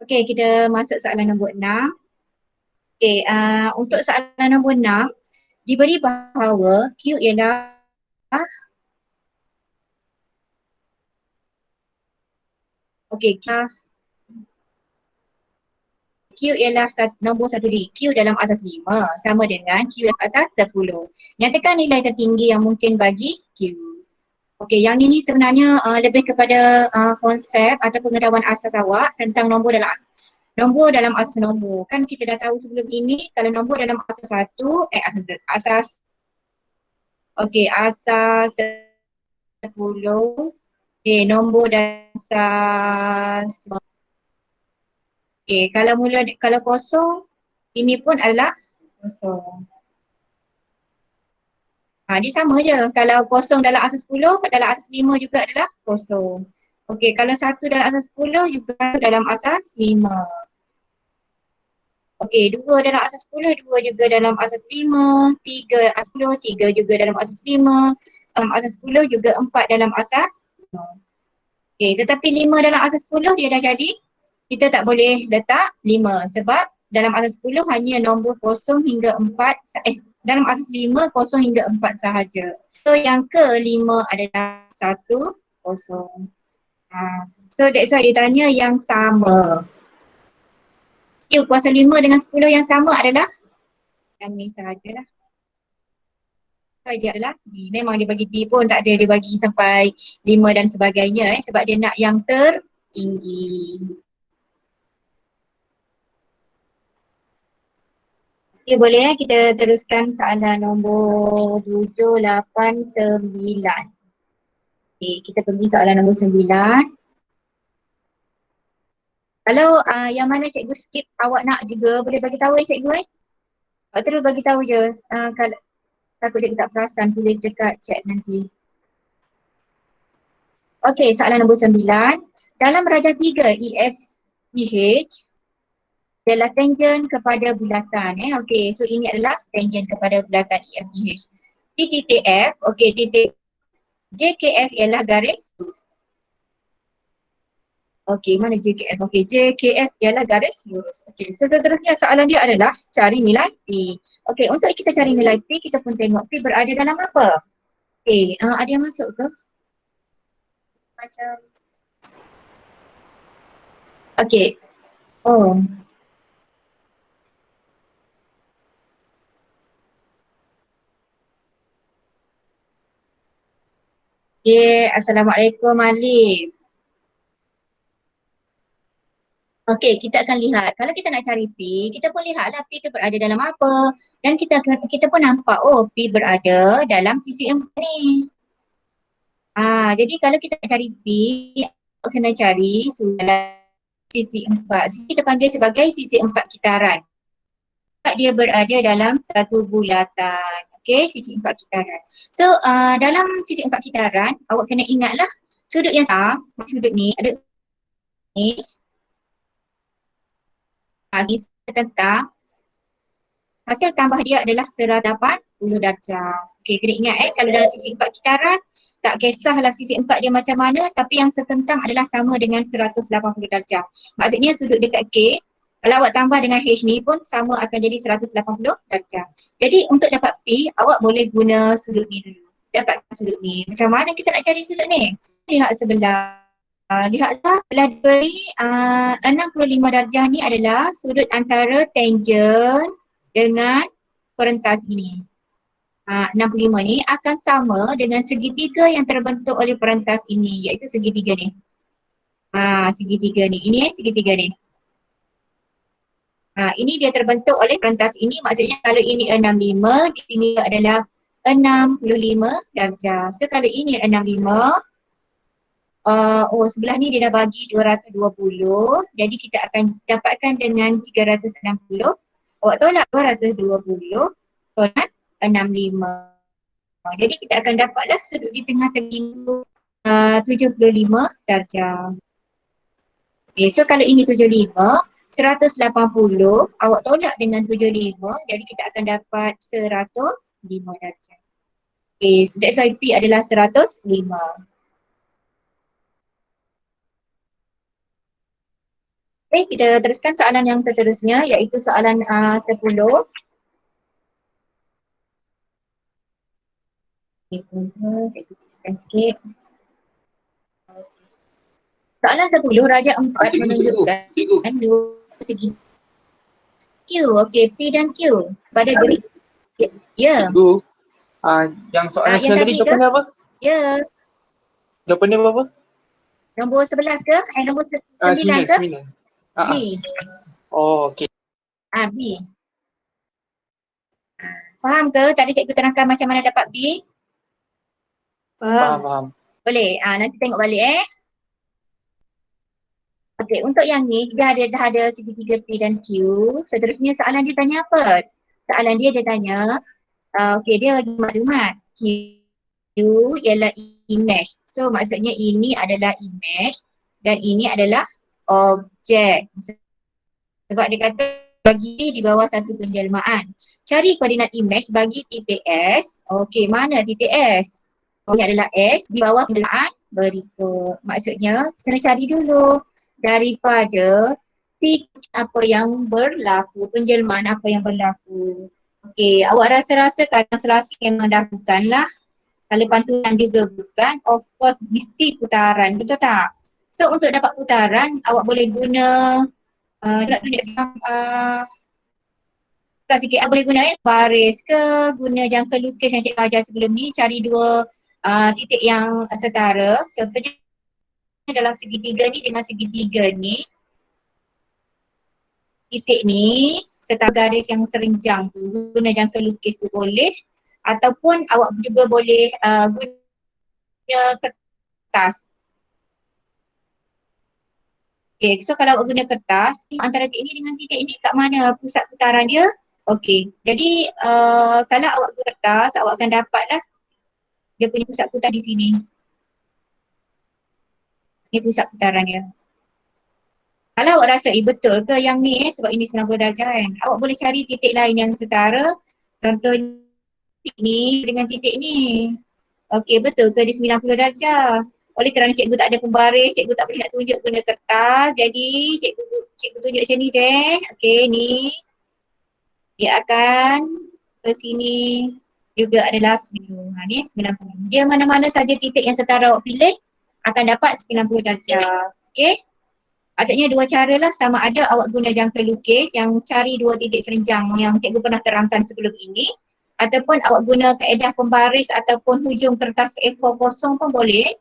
Okey, kita masuk soalan nombor 6. Okey, untuk soalan nombor 6, diberi bahawa Q ialah okey, Q ialah nombor satu digit. Q dalam asas 5 sama dengan Q dalam asas 10. Nyatakan nilai tertinggi yang mungkin bagi Q. Okey, yang ini sebenarnya lebih kepada konsep atau pengetahuan asas awak tentang nombor dalam asas nombor. Kan kita dah tahu sebelum ini kalau nombor dalam asas 1, asas okey, asas 10. Okey, nombor dasar. Okey, kalau kosong, ini pun adalah kosong. Dia sama je. Kalau kosong dalam asas 10, dalam asas 5 juga adalah kosong. Okey, kalau satu dalam asas 10 juga dalam asas 5. Okey, 2 dalam asas 10, 2 juga dalam asas 5, 3 asas 10, 3 juga dalam asas 5, asas 10 juga 4 dalam asas 5. Okey, tetapi 5 dalam asas 10 dia dah jadi, kita tak boleh letak 5 sebab dalam asas 10 hanya nombor 0 hingga 4, dalam asas 5 0 hingga 4 sahaja. So yang kelima adalah 1, 0. So that's why dia tanya yang sama. Q kuasa 5 dengan 10 yang sama adalah yang ni sahajalah. Saja adalah D. Memang dia bagi D pun tak ada dia bagi sampai 5 dan sebagainya sebab dia nak yang tertinggi. Okay, boleh kita teruskan soalan nombor 7, 8, 9. Okay, kita pergi soalan nombor 9. Kalau yang mana cikgu skip awak nak juga boleh bagi tahu cikgu terus bagi tahu je. Kalau takut cikgu tak perasan tulis dekat chat nanti. Okey, soalan nombor 9. Dalam rajah 3 EFGH adalah tangent kepada bulatan. Okey, so ini adalah tangent kepada bulatan EFGH. Di titik F, okey, titik JKF ialah garis lurus. Okey, mana JKF? Okey, JKF ialah garis lurus. Okey, so seterusnya soalan dia adalah cari nilai P. Okey, untuk kita cari nilai P, kita pun tengok P berada dalam apa? Okey, ada yang masuk ke? Macam okey. Oh. Okay, Assalamualaikum Alif. Okey, kita akan lihat. Kalau kita nak cari P, kita pun lihatlah P itu berada dalam apa. Dan kita pun nampak, oh P berada dalam sisi 4 ni. Jadi kalau kita nak cari P, kena cari sisi 4. Kita panggil sebagai sisi 4 kitaran. Dia berada dalam satu bulatan. Okey, sisi 4 kitaran. So, dalam sisi 4 kitaran, awak kena ingatlah sudut yang sama, sudut ni ada ni. Sisi tentang hasil tambah dia adalah 180 darjah. Okey, kena ingat kalau dalam sisi 4 kitaran, tak kisahlah sisi 4 dia macam mana, tapi yang setentang adalah sama dengan 180 darjah. Maksudnya sudut dekat K, kalau awak tambah dengan H ni pun sama akan jadi 180 darjah. Jadi untuk dapat P, awak boleh guna sudut ni dulu. Dapatkan sudut ni. Macam mana kita nak cari sudut ni? Lihat sebelah. Lihatlah telah diberi 65 darjah ni adalah sudut antara tangent dengan perentas ini. 65 ni akan sama dengan segitiga yang terbentuk oleh perentas ini, iaitu segitiga ni. Segitiga ni. Ini segitiga ni. Ini dia terbentuk oleh perentas ini, maksudnya kalau ini 65, di sini adalah 65 darjah. So kalau ini 65, sebelah ni dia dah bagi 220, jadi kita akan dapatkan dengan 360. Awak tolak 220, tolak 65. Jadi kita akan dapatlah sudut di tengah-tengah 75 darjah. Okay, so kalau ini 75, 180, awak tolak dengan 75, jadi kita akan dapat 105 darjah. Okay, so that's why P adalah 105. kita teruskan soalan yang seterusnya iaitu soalan 10. Kita sikit. Soalan 10, Raja 4 menunjukkan dua segi Q. Okey, P dan Q pada grid. Ya. Cikgu, yang soalan Yang 9 tadi tadi jawapannya apa? Ya. Jawapannya apa? Nombor 11 ke? Nombor 9 ke? 9. B. Oh, okey. B. Faham ke? Tadi cikgu terangkan macam mana dapat B? Faham. Boleh? Nanti tengok balik Okey, untuk yang ni dah ada segitiga P dan Q. Seterusnya soalan dia tanya apa? Soalan dia tanya, okey dia bagi maklumat. Q ialah image. So maksudnya ini adalah image dan ini adalah objek. Sebab dia kata bagi di bawah satu penjelmaan. Cari koordinat image bagi titik S. Okey, mana titik S? Ini adalah S di bawah penjelmaan berikut. Maksudnya kena cari dulu daripada apa yang berlaku, penjelmaan apa yang berlaku. Okey, awak rasa-rasa kadang selasih memang dah bukanlah. Kalau pantulan juga bukan, of course mesti putaran, betul tak? So untuk dapat putaran, awak boleh guna nak tunjuk sikit, boleh guna baris ke, guna jangka lukis yang cikgu ajar sebelum ni, cari dua titik yang setara. Contohnya dalam segitiga ni dengan segitiga ni, titik ni serta garis yang serenjang tu, guna jangka lukis tu boleh, ataupun awak juga boleh guna kertas. Okay, so kalau awak guna kertas, antara titik ini dengan titik ini kat mana pusat putaran dia? Okay, jadi kalau awak guna kertas, awak akan dapatlah dia punya pusat putar di sini. Ini pusat putaran dia. Kalau awak rasa betul ke yang ni sebab ini 90 darjah kan, awak boleh cari titik lain yang setara. Contohnya titik ni dengan titik ni. Okey, betul ke di 90 darjah? Oleh kerana cikgu tak ada pembaris, cikgu tak boleh nak tunjuk guna kertas. Jadi cikgu tunjuk macam ni je. Okey, ni. Dia akan ke sini juga adalah 90. Ni 90. Dia mana-mana saja titik yang setara awak pilih akan dapat 90 darjah. Okey? Maksudnya dua cara lah, sama ada awak guna jangka lukis yang cari dua titik serenjang yang cikgu pernah terangkan sebelum ini, ataupun awak guna kaedah pembaris ataupun hujung kertas A4 kosong pun boleh.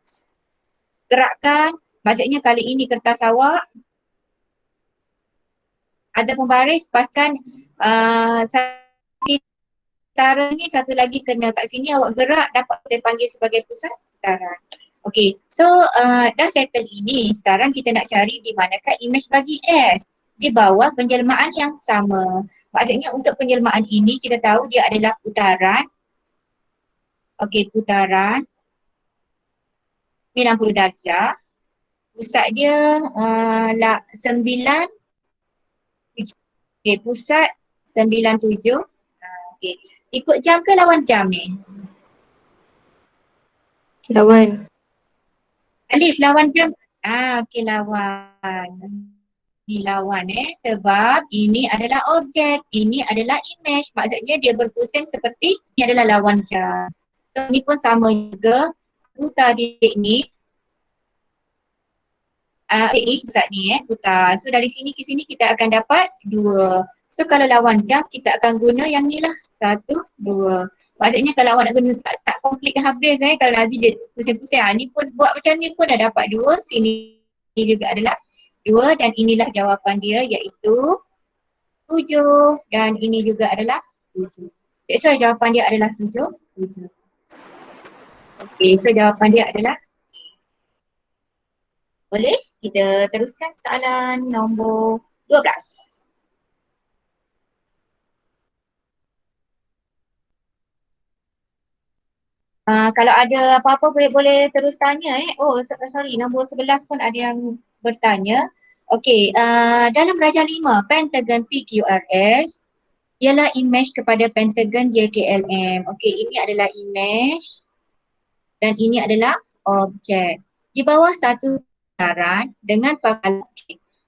Gerakkan, maksudnya kali ini kertas awak ada pembaris, paskan setara ni, satu lagi kena kat sini, awak gerak dapat kita panggil sebagai pusat putaran. Okay, so dah settle ini, sekarang kita nak cari di manakah image bagi S. Di bawah penjelmaan yang sama. Maksudnya untuk penjelmaan ini kita tahu dia adalah putaran. Okay, putaran 90 darjah. Pusat dia 9. Okay, pusat 97. Okay, ikut jam ke lawan jam ni? Lawan. Alif, lawan jam. Okey, lawan. Ni lawan sebab ini adalah objek, ini adalah image. Maksudnya dia berpusing seperti ini adalah lawan jam. So ni pun sama juga. Putar titik ni. Titik ni, pusat ni putar. So dari sini ke sini kita akan dapat 2. So kalau lawan jam kita akan guna yang ni lah. 1, 2. Maksudnya kalau awak nak guna tak komplit habis kalau Nazir dia pusing-pusing. Ni pun buat macam ni pun dah dapat 2. Sini juga adalah 2 dan inilah jawapan dia iaitu 7 dan ini juga adalah 7. That's why jawapan dia adalah 7. Okay, so jawapan dia adalah boleh kita teruskan soalan nombor 12. Kalau ada apa-apa boleh terus tanya Oh sorry, nombor 11 pun ada yang bertanya. Okey, dalam Raja 5, pentagon PQRS ialah image kepada pentagon JKLM. Okey, ini adalah image dan ini adalah objek. Di bawah satu putaran dengan pangkalan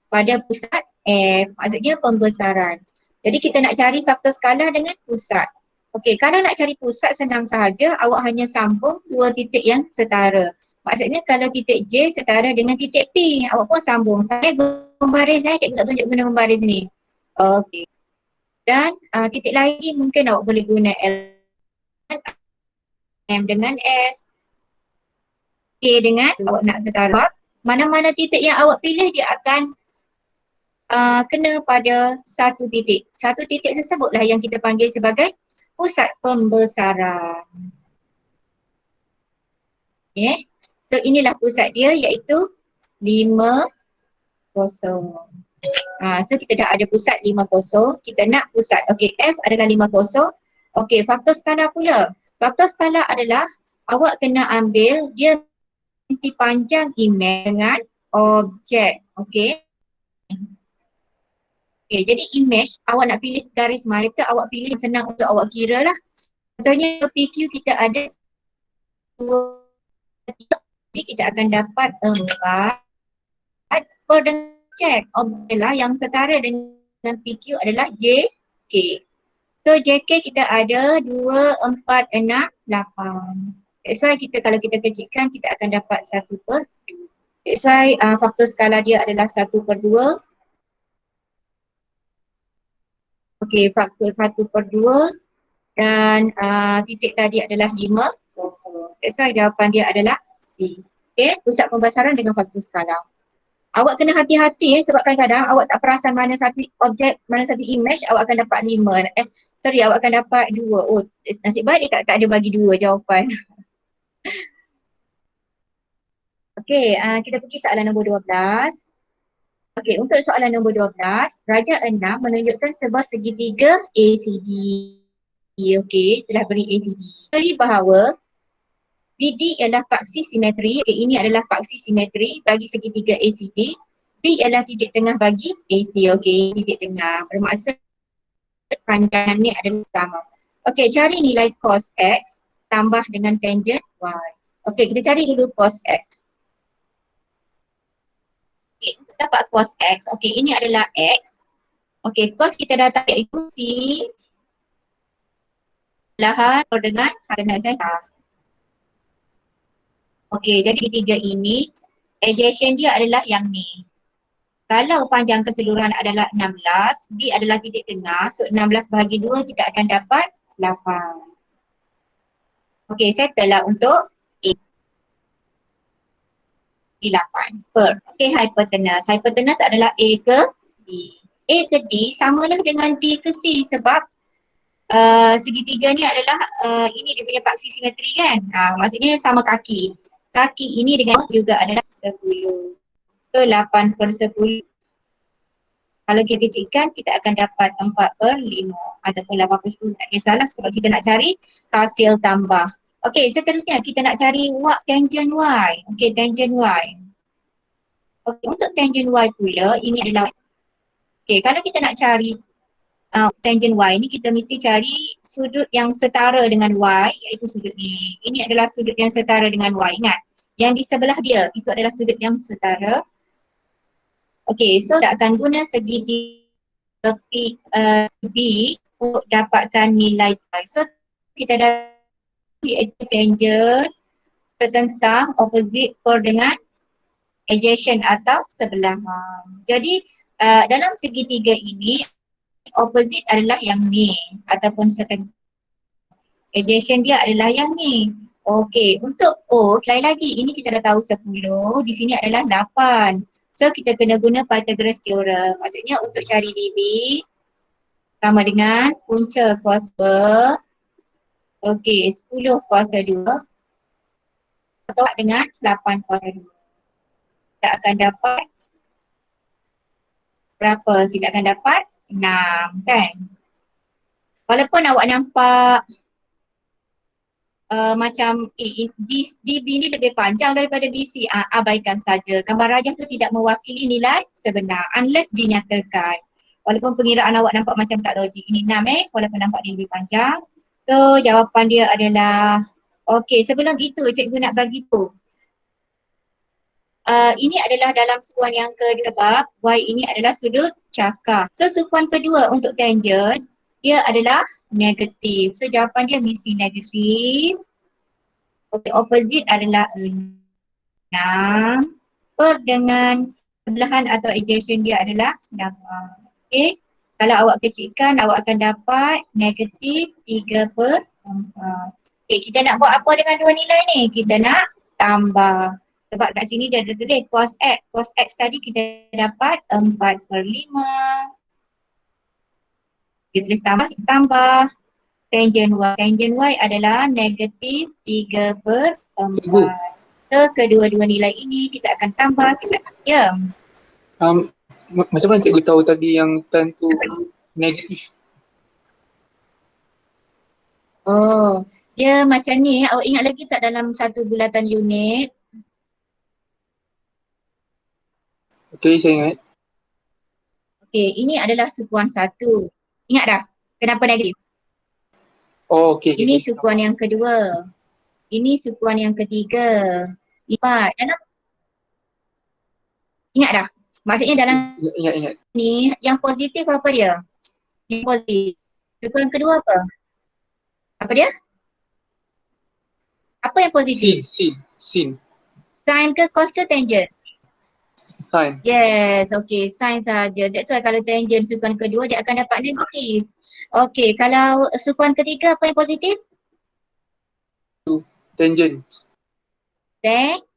pada pusat F, maksudnya pembesaran. Jadi kita nak cari faktor skala dengan pusat. Okey, kalau nak cari pusat senang sahaja, awak hanya sambung dua titik yang setara. Maksudnya kalau titik J setara dengan titik P, awak pun sambung. Saya guna membaris, cikgu tak tunjuk guna membaris ni. Okey. Dan titik lagi mungkin awak boleh guna L, M dengan S, K dengan awak nak setara. Mana-mana titik yang awak pilih dia akan kena pada satu titik. Satu titik tersebutlah yang kita panggil sebagai pusat pembesaran. Okay. So inilah pusat dia iaitu 5, 0. So kita dah ada pusat 5, 0. Kita nak pusat. Okay, F adalah 5, 0. Okay, faktor skala pula. Faktor skala adalah awak kena ambil dia mesti panjang imej dengan objek. Okay. Okay, jadi image awak nak pilih garis marker, awak pilih yang senang untuk awak kira lah. Contohnya PQ kita ada 2, jadi kita akan dapat 4. Dengan check objek lah yang setara dengan PQ adalah JK. So JK kita ada 2, 4, 6, 8. That's why kalau kita kecilkan kita akan dapat 1/2. That's why faktor skala dia adalah 1/2. Okey, faktor 1/2 dan titik tadi adalah 5, 0. That's why jawapan dia adalah C. Okey, pusat pembesaran dengan faktor skala. Awak kena hati-hati sebab kadang-kadang awak tak perasan mana satu objek, mana satu image awak akan dapat 5. Awak akan dapat 2. Oh, nasib baik dia tak ada bagi 2 jawapan. Okey, kita pergi soalan nombor 12. Okey, untuk soalan nombor 12, rajah 6 menunjukkan sebuah segitiga ACD. Okey, telah beri ACD. Beri bahawa BD ialah paksi simetri. Okey, ini adalah paksi simetri bagi segitiga ACD. B ialah titik tengah bagi AC. Okey, titik tengah. Bermaksud panjangan ni adalah sama. Okey, cari nilai cos X tambah dengan tangent Y. Okey, kita cari dulu cos X. Okay, untuk dapat cos X, okay, ini adalah X. Okay, cos kita dah tahu iaitu C lahan dengan harga Z. Okay, jadi ketiga ini, adjacent dia adalah yang ni. Kalau panjang keseluruhan adalah 16, B adalah titik tengah, so 16 bahagi 2 kita akan dapat 8. Okay, settle lah untuk A. 8 per. Okay, hypotenuse. Hypotenuse adalah A ke D. A ke D samalah dengan D ke C sebab segitiga ni adalah ini dia punya paksi simetri kan. Maksudnya sama kaki. Kaki ini dengan juga adalah 10. So 8/10. Kalau kita kecilkan kita akan dapat 4/5 ataupun 8/10. Tak kisahlah sebab kita nak cari hasil tambah. Okey, seterusnya kita nak cari tangent Y. Okey, tangent Y. Okey, untuk tangent Y pula ini adalah kalau kita nak cari tangent Y ni kita mesti cari sudut yang setara dengan Y iaitu sudut ni. Ini adalah sudut yang setara dengan Y. Ingat, yang di sebelah dia itu adalah sudut yang setara. Okey, so kita akan guna segitiga B untuk dapatkan nilai Y. So kita dah iaitu tangent tertentang opposite per dengan adjacent atau sebelah. Jadi dalam segitiga ini opposite adalah yang ni ataupun setengah. Adjacent dia adalah yang ni. Okey, untuk O lain lagi. Ini kita dah tahu 10, di sini adalah 8. So kita kena guna Pythagoras theorem. Maksudnya untuk cari DB sama dengan punca kuasa 10 kuasa 2 atau dengan 8 kuasa 2. Kita akan dapat berapa? Kita akan dapat 6 kan? Walaupun awak nampak macam DB ni lebih panjang daripada BC, abaikan saja. Gambar rajah tu tidak mewakili nilai sebenar unless dinyatakan. Walaupun pengiraan awak nampak macam tak logik. Ini 6 walaupun nampak dia lebih panjang. So jawapan dia adalah, okey, sebelum itu cikgu nak bagi tu. ini adalah dalam sukuan yang kedua sebab y ini adalah sudut cakar. So sukuan kedua untuk tangent, dia adalah negatif. So jawapan dia mesti negatif. Okay, opposite adalah 6. Per dengan sebelahan atau adjacent dia adalah 8. Okay. Kalau awak kecilkan, awak akan dapat negatif 3/4. Okay, kita nak buat apa dengan dua nilai ni? Kita nak tambah. Sebab kat sini dia ada tulis cos X. Cos X tadi kita dapat 4/5. Kita tulis tambah, kita tambah. Tangent Y. Tangent Y adalah negatif 3/4. So kedua-dua nilai ini kita akan tambah, kita akan Macam mana cikgu tahu tadi yang tan tu negatif? Oh, dia macam ni. Awak ingat lagi tak dalam satu bulatan unit? Okey, saya ingat. Okey, ini adalah sukuan 1. Ingat dah kenapa negatif? Oh, okey. Ini sukuan yang kedua. Ini sukuan yang ketiga. 5. Ingat dah? Maksudnya dalam Ingat. ni yang positif apa dia? Yang positif. Sukuan kedua apa? Apa dia? Apa yang positif? Sin. Sin ke cos ke tangent? Sin. Yes, okay, sin saja. That's why kalau tangent sukuan kedua dia akan dapat negatif. Okay, kalau sukuan ketiga apa yang positif? Tangent. Tangent.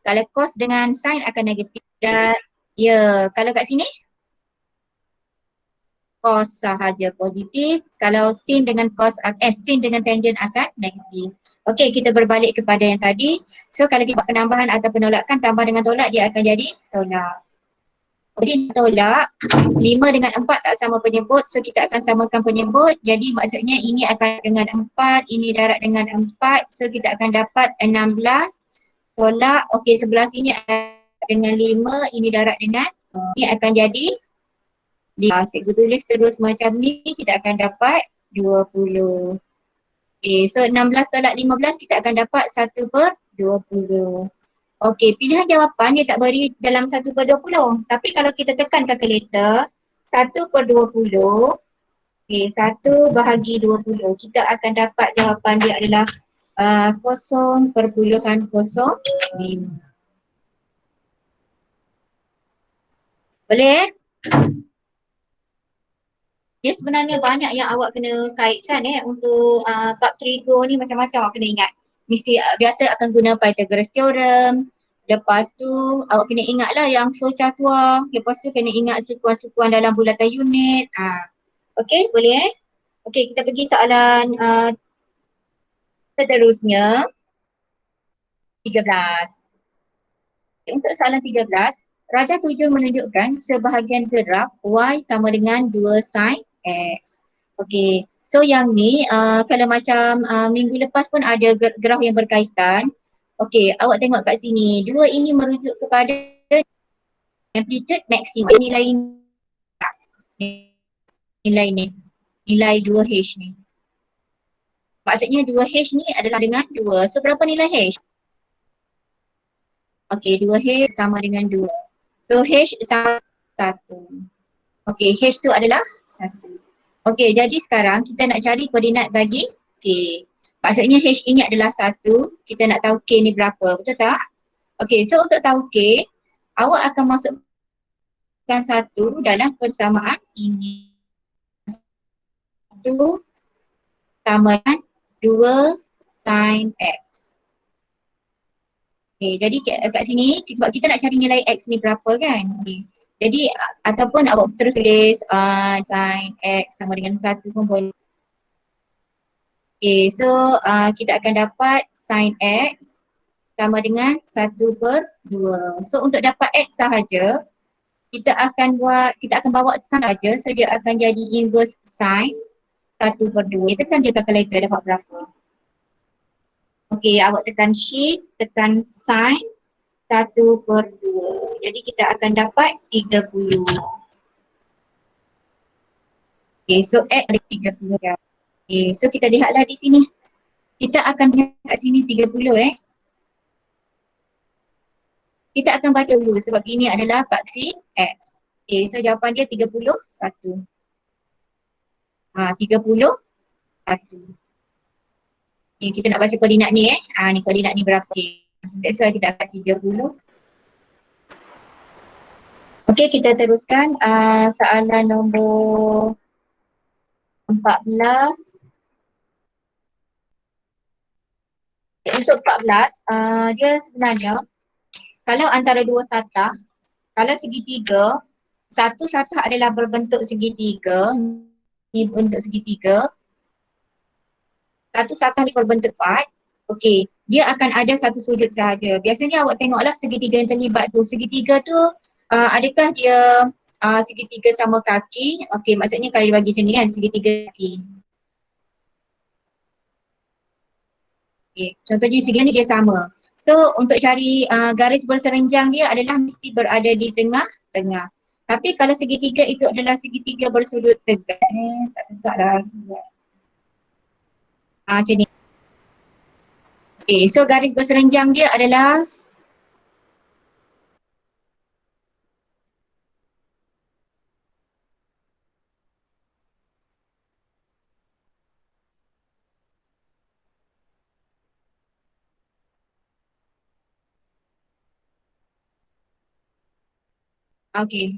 Kalau cos dengan sin akan negatif. Ya, kalau kat sini cos sahaja positif. Kalau sin dengan sin dengan tangent akan negatif. Okey, kita berbalik kepada yang tadi. So kalau kita buat penambahan atau penolakan, tambah dengan tolak dia akan jadi tolak. Jadi tolak 5 dengan 4 tak sama penyebut. So kita akan samakan penyebut. Jadi maksudnya ini akan dengan 4, ini darab dengan 4. So kita akan dapat 16 tolak. Okey, sebelah sini dengan 5, ini darab dengan ini akan jadi cikgu tulis terus macam ni, kita akan dapat 20. Okay, so 16 tolak 15 kita akan dapat 1/20. Okay, pilihan jawapan dia tak beri dalam 1/20. Tapi kalau kita tekan kalkulator 1/20, okay, 1 bahagi 20, kita akan dapat jawapan dia adalah 0.05. Boleh? Dia sebenarnya banyak yang awak kena kaitkan untuk bab trigo ni, macam-macam awak kena ingat. Mesti biasa akan guna Pythagoras theorem. Lepas tu awak kena ingatlah yang Sauchatua. Lepas tu kena ingat sukuan-sukuan dalam bulatan unit. Okey, boleh Okey, kita pergi soalan seterusnya. 13. Untuk soalan 13, Raja 7 menunjukkan sebahagian graf Y sama dengan 2 sin X. Okey, so yang ni kalau macam minggu lepas pun ada graf yang berkaitan. Okey, awak tengok kat sini. Dua ini merujuk kepada amplitude maksimum. Nilai ni. Nilai 2H ni. Maksudnya 2H ni adalah dengan 2. So berapa nilai H? Okey, 2H sama dengan 2. So H sama 1. Okey, H tu adalah 1. Okey, jadi sekarang kita nak cari koordinat bagi K. Maksudnya H ini adalah 1, kita nak tahu K ni berapa, betul tak? Okey, so untuk tahu K, awak akan masukkan 1 dalam persamaan ini. 1 sama dengan 2 sin X. Okey, jadi kat sini sebab kita nak cari nilai X ni berapa kan? Okay. Jadi ataupun awak terus tulis sin X sama dengan 1 pun boleh. Okay, so kita akan dapat sin X sama dengan 1/2. So untuk dapat X sahaja, kita akan bawa sin saja, so dia akan jadi inverse sin 1/2. Tekan je calculator dapat berapa. Okay, awak tekan shift, tekan sin 1/2. Jadi kita akan dapat 30. Okay, so X ada 30 je. Okay, so kita lihatlah di sini. Kita akan lihat kat sini 30 Kita akan baca dulu sebab ini adalah vaksin X. Okay, so jawapan dia 31. 31. Ni kita nak baca koordinat ni ni koordinat ni berapa? So that's why kita akan 30. Okey, kita teruskan soalan nombor 14. Untuk 14, dia sebenarnya kalau antara dua satah, kalau segitiga, satu satah adalah berbentuk segitiga, ni bentuk segitiga, satu satah ni berbentuk part, okey, dia akan ada satu sudut sahaja. Biasanya awak tengoklah segitiga yang terlibat tu, segitiga tu adakah dia segitiga sama kaki? Okey, maksudnya kalau dia bagi macam ni kan, segitiga kaki. Okay. Contohnya segitiga ni dia sama. So untuk cari garis berserenjang dia adalah mesti berada di tengah-tengah. Tapi kalau segitiga itu adalah segitiga bersudut tegak, tak tegak dah. Macam ni. Okay, so garis berserenjang dia adalah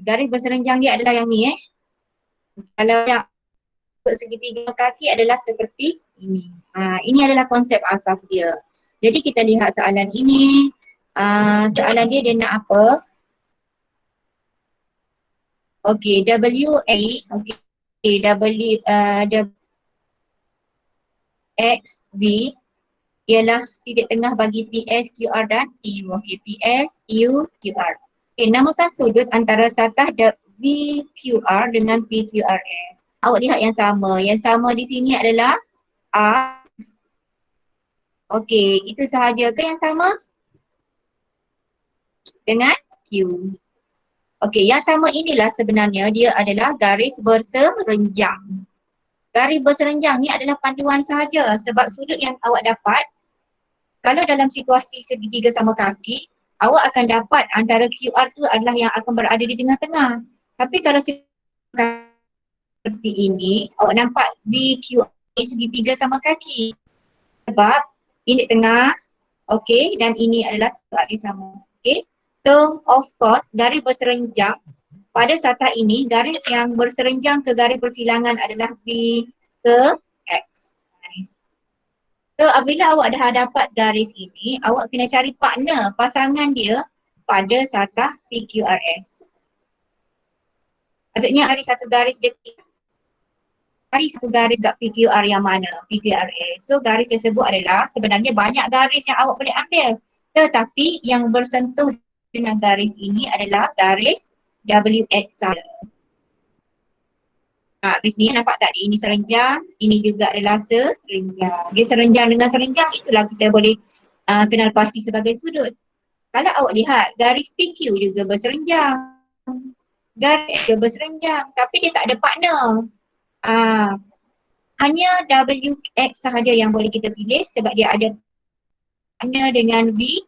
garis berserenjang dia adalah yang ni Kalau yang segitiga kaki adalah seperti ini. Ini adalah konsep asas dia. Jadi kita lihat soalan ini. Soalan dia nak apa? Okey, WA, WXV ialah titik tengah bagi PS, QR dan EU. Okey, PS, EU, QR. Okey, namakan sudut antara satah VQR dengan PQRS. Awak lihat yang sama. Yang sama di sini adalah R. Okey, itu sahaja ke yang sama? Dengan Q. Okey, yang sama inilah sebenarnya dia adalah garis berserenjang. Garis berserenjang ni adalah panduan sahaja sebab sudut yang awak dapat kalau dalam situasi segitiga sama kaki, awak akan dapat antara QR tu adalah yang akan berada di tengah-tengah. Tapi kalau seperti ini, awak nampak VQR segitiga sama kaki. Sebab ini tengah, okey, dan ini adalah garis sama. Okey. So, of course, garis berserenjang pada satah ini, garis yang berserenjang ke garis persilangan adalah V ke X. So, apabila awak dah dapat garis ini, awak kena cari partner, pasangan dia pada satah PQRS. Maksudnya ada satu garis dekat, cari satu garis dekat PQR yang mana? PQRS. So, garis tersebut adalah sebenarnya banyak garis yang awak boleh ambil. Tetapi yang bersentuh dengan garis ini adalah garis WX saja. Garis ni nampak tak? Ini serenjang, ini juga adalah serenjang. Dia serenjang dengan serenjang, itulah kita boleh kenal pasti sebagai sudut. Kalau awak lihat, garis PQ juga berserenjang. Garis juga berserenjang, tapi dia tak ada partner. Hanya WX sahaja yang boleh kita pilih sebab dia ada partner dengan VX.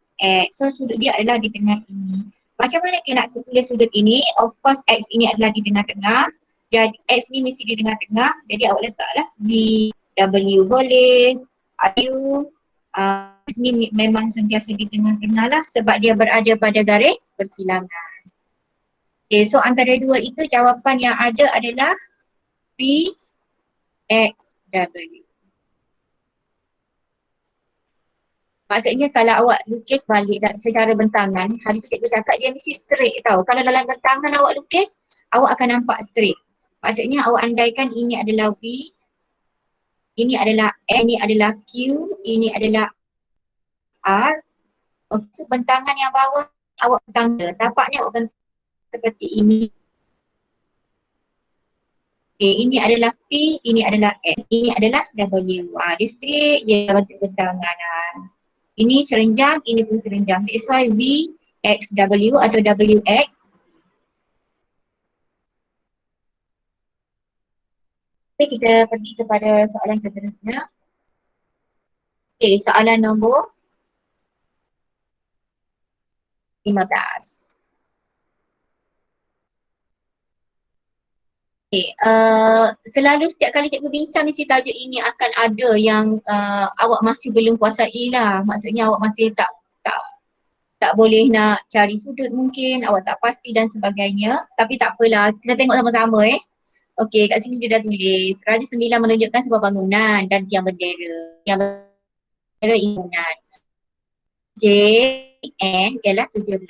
So sudut dia adalah di tengah ini. Macam mana kita nak tulis sudut ini? Of course X ini adalah di tengah-tengah. Jadi X ni mesti di tengah-tengah. Jadi awak letaklah V, W boleh, U. Ini memang sentiasa di tengah-tengah lah sebab dia berada pada garis persilangan. Okay, so antara dua itu jawapan yang ada adalah V, X, W. Maksudnya kalau awak lukis balik secara bentangan, hari tu cikgu cakap dia mesti straight tau. Kalau dalam bentangan awak lukis, awak akan nampak straight. Maksudnya awak andaikan ini adalah V, ini adalah N, ini adalah Q, ini adalah R. Okay, so bentangan yang bawah awak bentang, tapaknya awak bentang seperti ini. Okay, ini adalah P, ini adalah N, ini adalah W. Dia straight je bentuk bentangan. Ini serenjang, ini pun serenjang. That's why V, X, W atau WX. Okay, kita pergi kepada soalan seterusnya. Okay, soalan nombor 15. Okay, selalu setiap kali cikgu bincang mesti tajuk ini akan ada yang awak masih belum kuasai lah. Maksudnya awak masih tak boleh nak cari sudut mungkin, awak tak pasti dan sebagainya. Tapi tak apalah, kita tengok sama-sama Okey, kat sini dia dah tulis. Raja Sembilan menunjukkan sebuah bangunan dan tiang bendera. Tiang bendera bangunan. J, N ialah 17.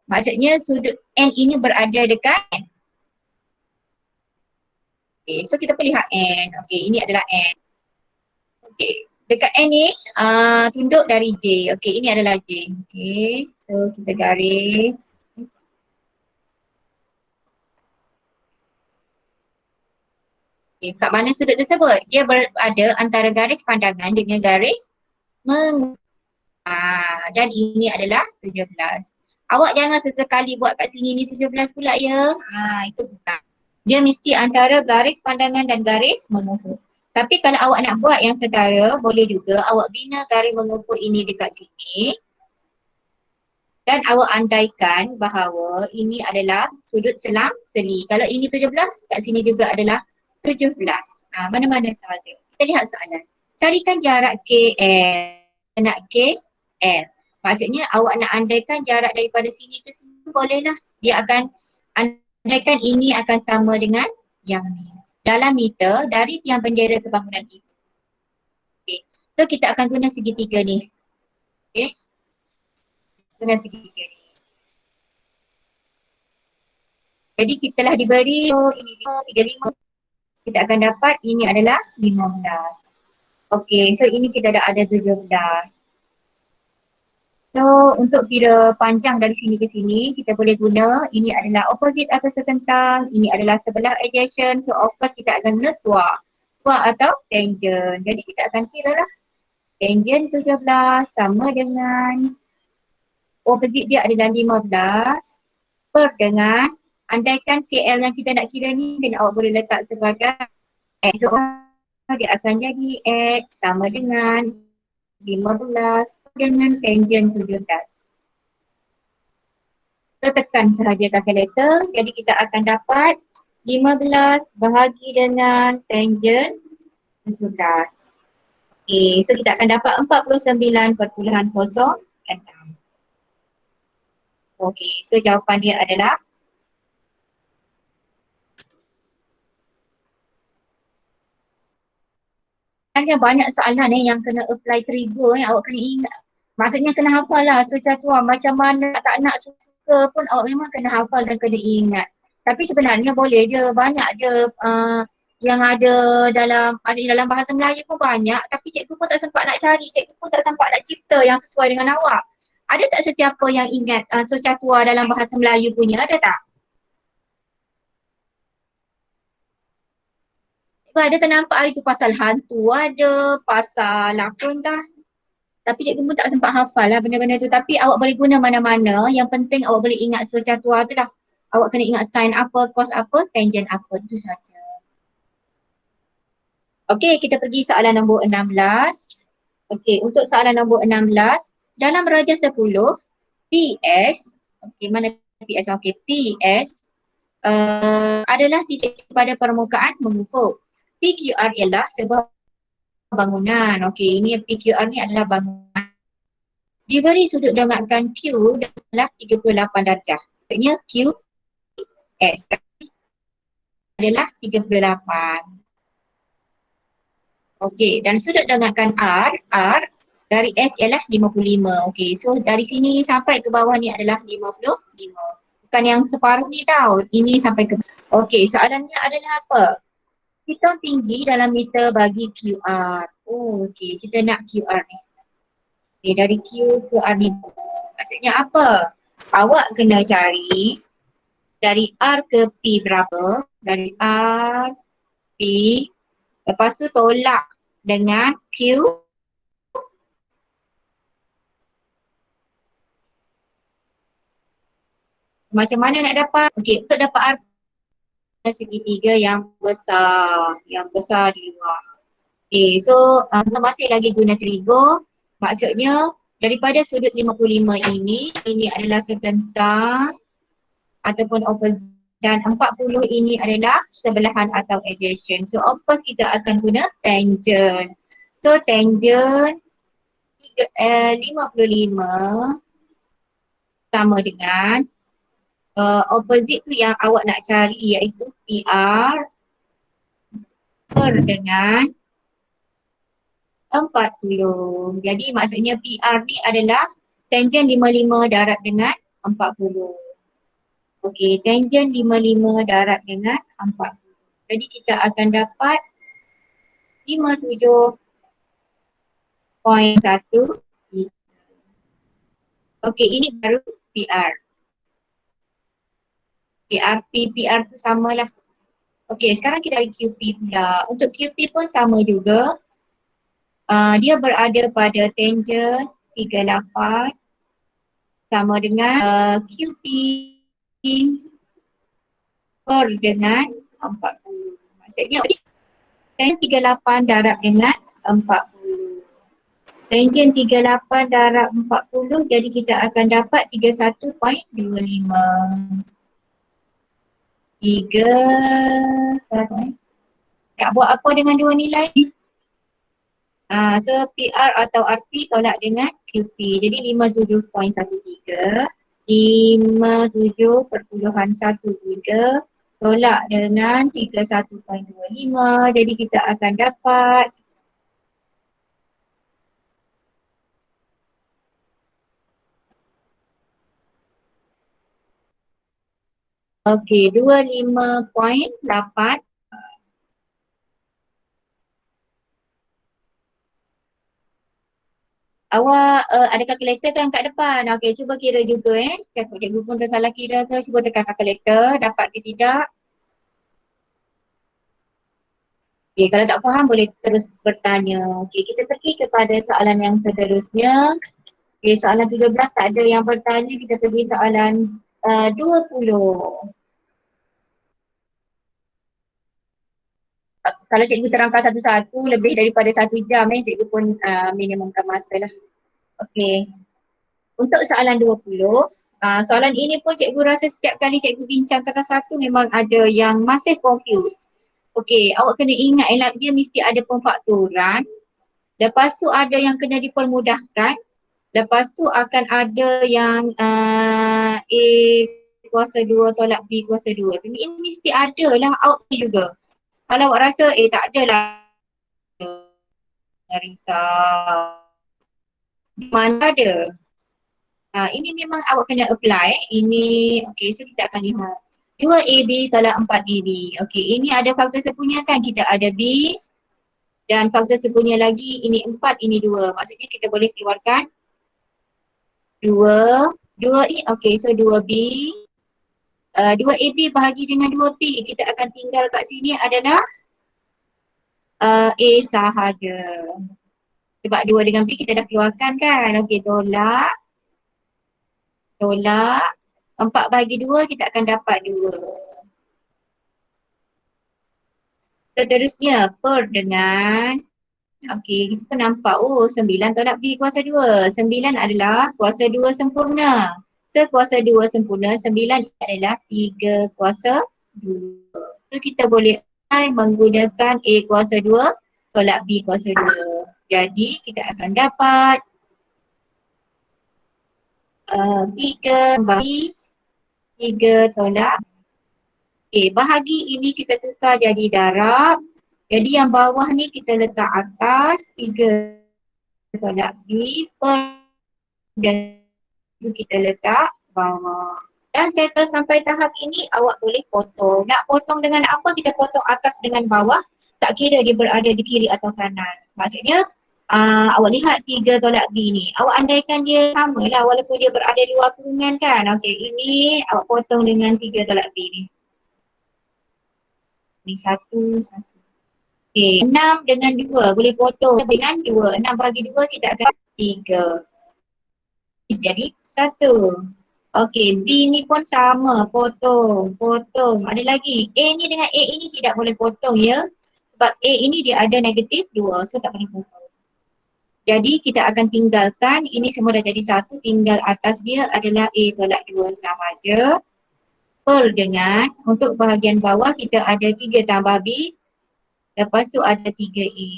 Maksudnya sudut N ini berada dekat N. Okay, so kita perlihat N. Okay, ini adalah N. Okay, dekat N ni tunduk dari J. Okay, ini adalah J. Okay, so kita garis. Okay, kat mana sudut tersebut? Dia berada antara garis pandangan dengan garis dan ini adalah 17. Awak jangan sesekali buat kat sini ni 17 pula ya. Itu bukan. Dia mesti antara garis pandangan dan garis mengukur. Tapi kalau awak nak buat yang setara, boleh juga awak bina garis mengukur ini dekat sini. Dan awak andaikan bahawa ini adalah sudut selang seli. Kalau ini 17, kat sini juga adalah 17. Mana-mana sahaja. Kita lihat soalan. Carikan jarak KL. Nak KL. Maksudnya awak nak andaikan jarak daripada sini ke sini, bolehlah. Dia akan andaikan ini akan sama dengan yang ni. Dalam meter dari tiang bendera ke bangunan itu. Okay. So kita akan guna segitiga ni. Okay. Guna segitiga ni. Jadi kita telah diberi ini 35. Kita akan dapat ini adalah 15. Okay, so ini kita dah ada 17. So untuk kira panjang dari sini ke sini, kita boleh guna ini adalah opposite atau sekentang, ini adalah sebelah adjacent. So of course kita akan guna tuak. Tuak atau tangent. Jadi kita akan kira lah. Tangent 17 sama dengan opposite dia adalah 15 per dengan andaikan KL yang kita nak kira ni dan awak boleh letak sebagai X. So dia akan jadi X sama dengan 15 dengan tangent 17. So tekan sahaja kalkulator, jadi kita akan dapat 15 bahagi dengan tangent 17. Okay, so kita akan dapat 49.06. Okay, so jawapan dia adalah ada banyak soalan yang kena apply trigger awak kena ingat. Maksudnya kena hafal lah secara macam mana tak nak suka pun awak memang kena hafal dan kena ingat. Tapi sebenarnya boleh je, banyak je yang ada dalam, maksudnya dalam bahasa Melayu pun banyak tapi cikgu pun tak sempat nak cari, cikgu pun tak sempat nak cipta yang sesuai dengan awak. Ada tak sesiapa yang ingat Socatua dalam bahasa Melayu punya, ada tak? Ada kan nampak hari tu pasal hantu ada, pasal apa entah. Tapi cikgu pun tak sempat hafal lah benda-benda tu. Tapi awak boleh guna mana-mana. Yang penting awak boleh ingat secatua tu lah. Awak kena ingat sin apa, cos apa, tangent apa. Itu saja. Okey, kita pergi soalan nombor 16. Okey, untuk soalan nombor 16. Dalam Raja 10, PS. Okey, mana PS? Okey, PS adalah titik pada permukaan mengufuk. PQR ialah sebuah bangunan. Okey, ini PQR ni adalah bangunan. Diberi sudut dongakkan Q adalah 38 darjah. Maksudnya QS adalah 38. Okey, dan sudut dongakkan R dari S ialah 55. Okey, so dari sini sampai ke bawah ni adalah 55. Bukan yang separuh ni tau. Ini sampai ke. Okey, soalannya adalah apa? Hitung tinggi dalam meter bagi QR. Oh, okey. Kita nak QR ni. Okay, dari Q ke R ni. Maksudnya apa? Awak kena cari dari R ke P berapa. Dari R, P. Lepas tu tolak dengan Q. Macam mana nak dapat? Okey, untuk dapat R segitiga yang besar di luar. Okay, so masih lagi guna trigo. Maksudnya Daripada sudut 55 ini adalah setentang ataupun opposite, dan 40 ini adalah sebelahan atau adjacent. So of course kita akan guna tangent. So tangent 55 sama dengan opposite tu yang awak nak cari, iaitu PR per dengan 40. Jadi maksudnya PR ni adalah tangent 55 darab dengan 40. Okey, tangent 55 darab dengan 40. Jadi kita akan dapat 57.1. Okey, ini baru PR. PR tu samalah. Okey, sekarang kita ada QP pula. Untuk QP pun sama juga. Dia berada pada tangent 38 sama dengan QP per dengan 40. Maksudnya tangent 38 darab dengan 40. Tangent 38 darab 40, jadi kita akan dapat 31.25. 31. Tak buat apa dengan dua nilai ni? So PR atau RP tolak dengan QP. Jadi 57.13. 57.13 tolak dengan 31.25. Jadi kita akan dapat okey, 25.8. Awak ada kalkulator kan kat depan? Okey, cuba kira juga Cikgu pun tersalah kira ke? Cuba tekan kalkulator, dapat ke tidak? Okey, kalau tak faham boleh terus bertanya. Okey, kita pergi kepada soalan yang seterusnya. Okey, soalan 17 tak ada yang bertanya, kita pergi soalan 20. Kalau cikgu terangkan satu-satu lebih daripada 1 jam cikgu pun minimumkan masa lah. Okey. Untuk soalan 20, soalan ini pun cikgu rasa setiap kali cikgu bincang kata satu memang ada yang masih confused. Okey, awak kena ingat dia mesti ada pemfaktoran. Lepas tu ada yang kena dipermudahkan. Lepas tu akan ada yang A kuasa 2 tolak B kuasa 2. Ini mesti ada lah awak juga. Kalau awak rasa tak ada lah, risau. Mana ada? Ini memang awak kena apply. Ini, okey, so kita akan lihat. 2AB tolak 4AB. Okey, ini ada faktor sepunya kan? Kita ada B dan faktor sepunya lagi, ini 4, ini 2. Maksudnya kita boleh keluarkan 2 okey, so 2B. 2AB bahagi dengan 2B. Kita akan tinggal kat sini adalah A sahaja. Sebab 2 dengan B kita dah keluarkan kan? Okey, tolak. 4 bahagi 2 kita akan dapat 2. Seterusnya per dengan, okey, kita pun nampak 9 tolak B kuasa 2. 9 adalah kuasa 2 sempurna. Sekuasa 2 sempurna, 9 adalah 3 kuasa 2. So kita boleh menggunakan A kuasa 2 tolak B kuasa 2. Jadi kita akan dapat 3 bagi 3 tolak. Okay, bahagi ini kita tukar jadi darab. Jadi yang bawah ni kita letak atas, 3 tolak B per dan kita letak bawah. Dah settle sampai tahap ini, awak boleh potong. Nak potong dengan apa? Kita potong atas dengan bawah. Tak kira dia berada di kiri atau kanan. Maksudnya awak lihat 3 tolak B ni. Awak andaikan dia sama lah walaupun dia berada di luar kurungan kan. Okey, ini awak potong dengan 3 tolak B ni. Ni 1. Okey, 6 dengan 2 boleh potong dengan 2. 6 bagi 2 kita akan 3. Jadi 1. Okey, B ni pun sama, potong. Ada lagi. A ni dengan A ini tidak boleh potong ya. Sebab A ini dia ada negatif 2, so tak boleh potong. Jadi kita akan tinggalkan, ini semua dah jadi satu, tinggal atas dia adalah A tolak 2 sahaja. Per dengan, untuk bahagian bawah kita ada 3 tambah B, lepas tu ada 3A.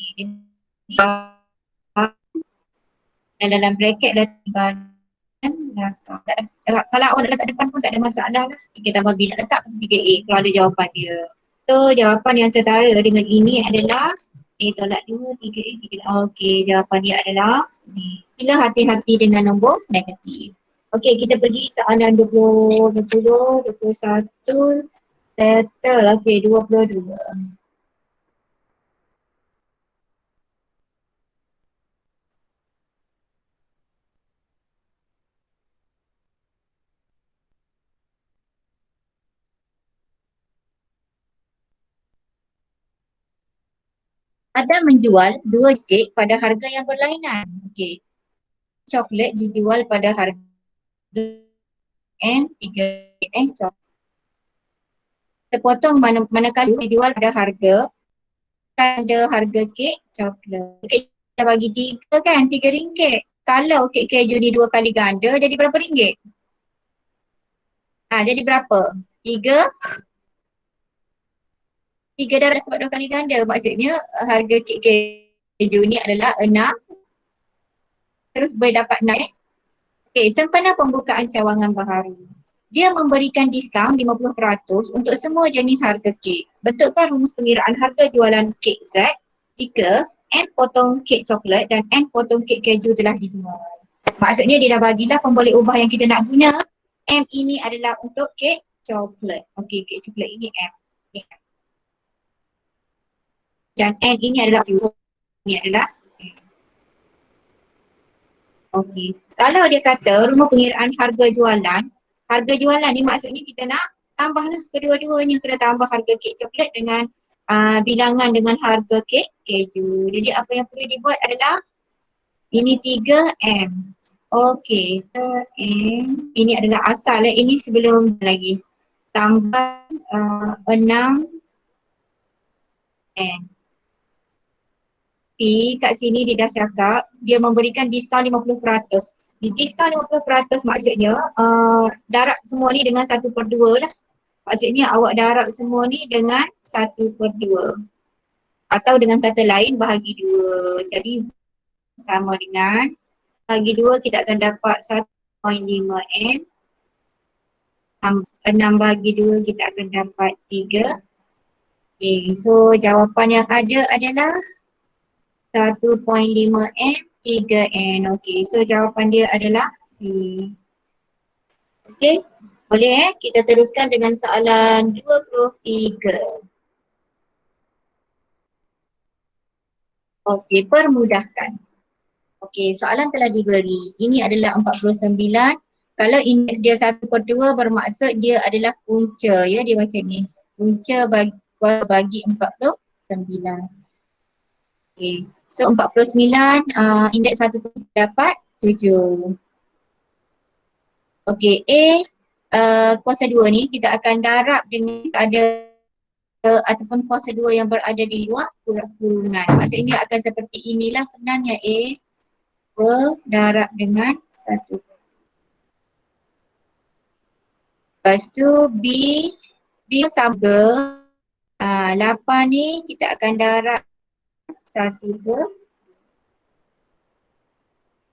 Dan dalam bracket dah tinggalkan belakang. Kalau awak nak letak depan pun tak ada masalah lah. 3 tambah B nak letak, 3A kalau ada jawapan dia. So jawapan yang setara dengan ini adalah A tolak 2, 3A, 3A. Okey, jawapan dia adalah D. Sila hati-hati dengan nombor negatif. Okey, kita pergi soalan 20, 20, 21. Settle. Okey, 22. Ada menjual 2 kek pada harga yang berlainan. Okey. Coklat dijual pada harga M 3 coklat. Terpotong manakala dijual pada harga kek coklat. Kek kita bagi 3 kan, 3 ringgit. Kalau kek keju ni 2 kali ganda jadi berapa ringgit? Jadi berapa? 3 darab sebab 2 kali ganda. Maksudnya harga kek keju ni adalah 6. Terus boleh dapat naik. Okey, sempena pembukaan cawangan baharu. Dia memberikan diskaun 50% untuk semua jenis harga kek. Betulkah rumus pengiraan harga jualan kek Z jika N potong kek coklat dan N potong kek keju telah dijual? Maksudnya dia dah bagilah pemboleh ubah yang kita nak guna. M ini adalah untuk kek coklat. Okey, kek coklat ini M. Dan N ini adalah ini adalah M. Okey. Kalau dia kata rumah pengiraan harga jualan ni maksudnya kita nak tambahlah kedua-duanya, kena tambah harga kek coklat dengan bilangan dengan harga kek keju. Jadi apa yang perlu dibuat adalah ini 3M. Okey, M. Ini adalah asal ini sebelum lagi. Tambah 6M. Tapi kat sini dia dah cakap dia memberikan diskaun 50%. Di diskaun 50% maksudnya darab semua ni dengan 1/2 lah. Maksudnya awak darab semua ni dengan 1/2. Atau dengan kata lain bahagi 2. Jadi sama dengan bahagi 2 kita akan dapat 1.5M. 6 bahagi 2 kita akan dapat 3. Okay, so jawapan yang ada adalah 1.5M, 3N. Okey, so jawapan dia adalah C. Okey, boleh kita teruskan dengan soalan 23. Okey, permudahkan. Okey, soalan telah diberi. Ini adalah 49. Kalau indeks dia 1/2 bermaksud dia adalah punca, ya, dia macam ni. Punca bagi 49. Okey. So 49, indeks 1 dapat 7. Okey, kuasa 2 ni kita akan darab dengan ada ataupun kuasa 2 yang berada di luar kurungan. Maksudnya dia akan seperti inilah sebenarnya A berdarab dengan 1. Lepas tu B sama 8 ni kita akan darab 1 ke.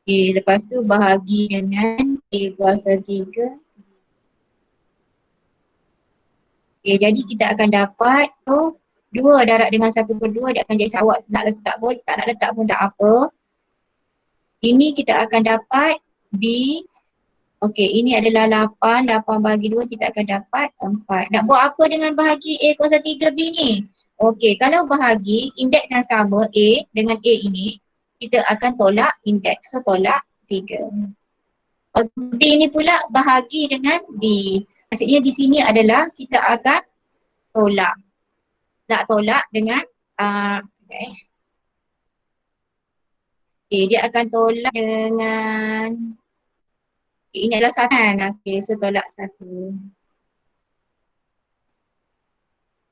Okay, lepas tu bahagi dengan A kuasa 3. Okay, jadi kita akan dapat tu 2 darab dengan 1/2 dia akan jadi awak nak letak pun, tak nak letak pun tak apa. Ini kita akan dapat B. Okey, ini adalah 8, 8 bahagi 2 kita akan dapat 4. Nak buat apa dengan bahagi A kuasa 3 B ni? Okey, kalau bahagi indeks yang sama A dengan A ini, kita akan tolak indeks. So tolak 3. B ini pula bahagi dengan B. Maksudnya di sini adalah kita akan tolak. Nak tolak dengan dia akan tolak dengan ini adalah 1 kan. So tolak 1.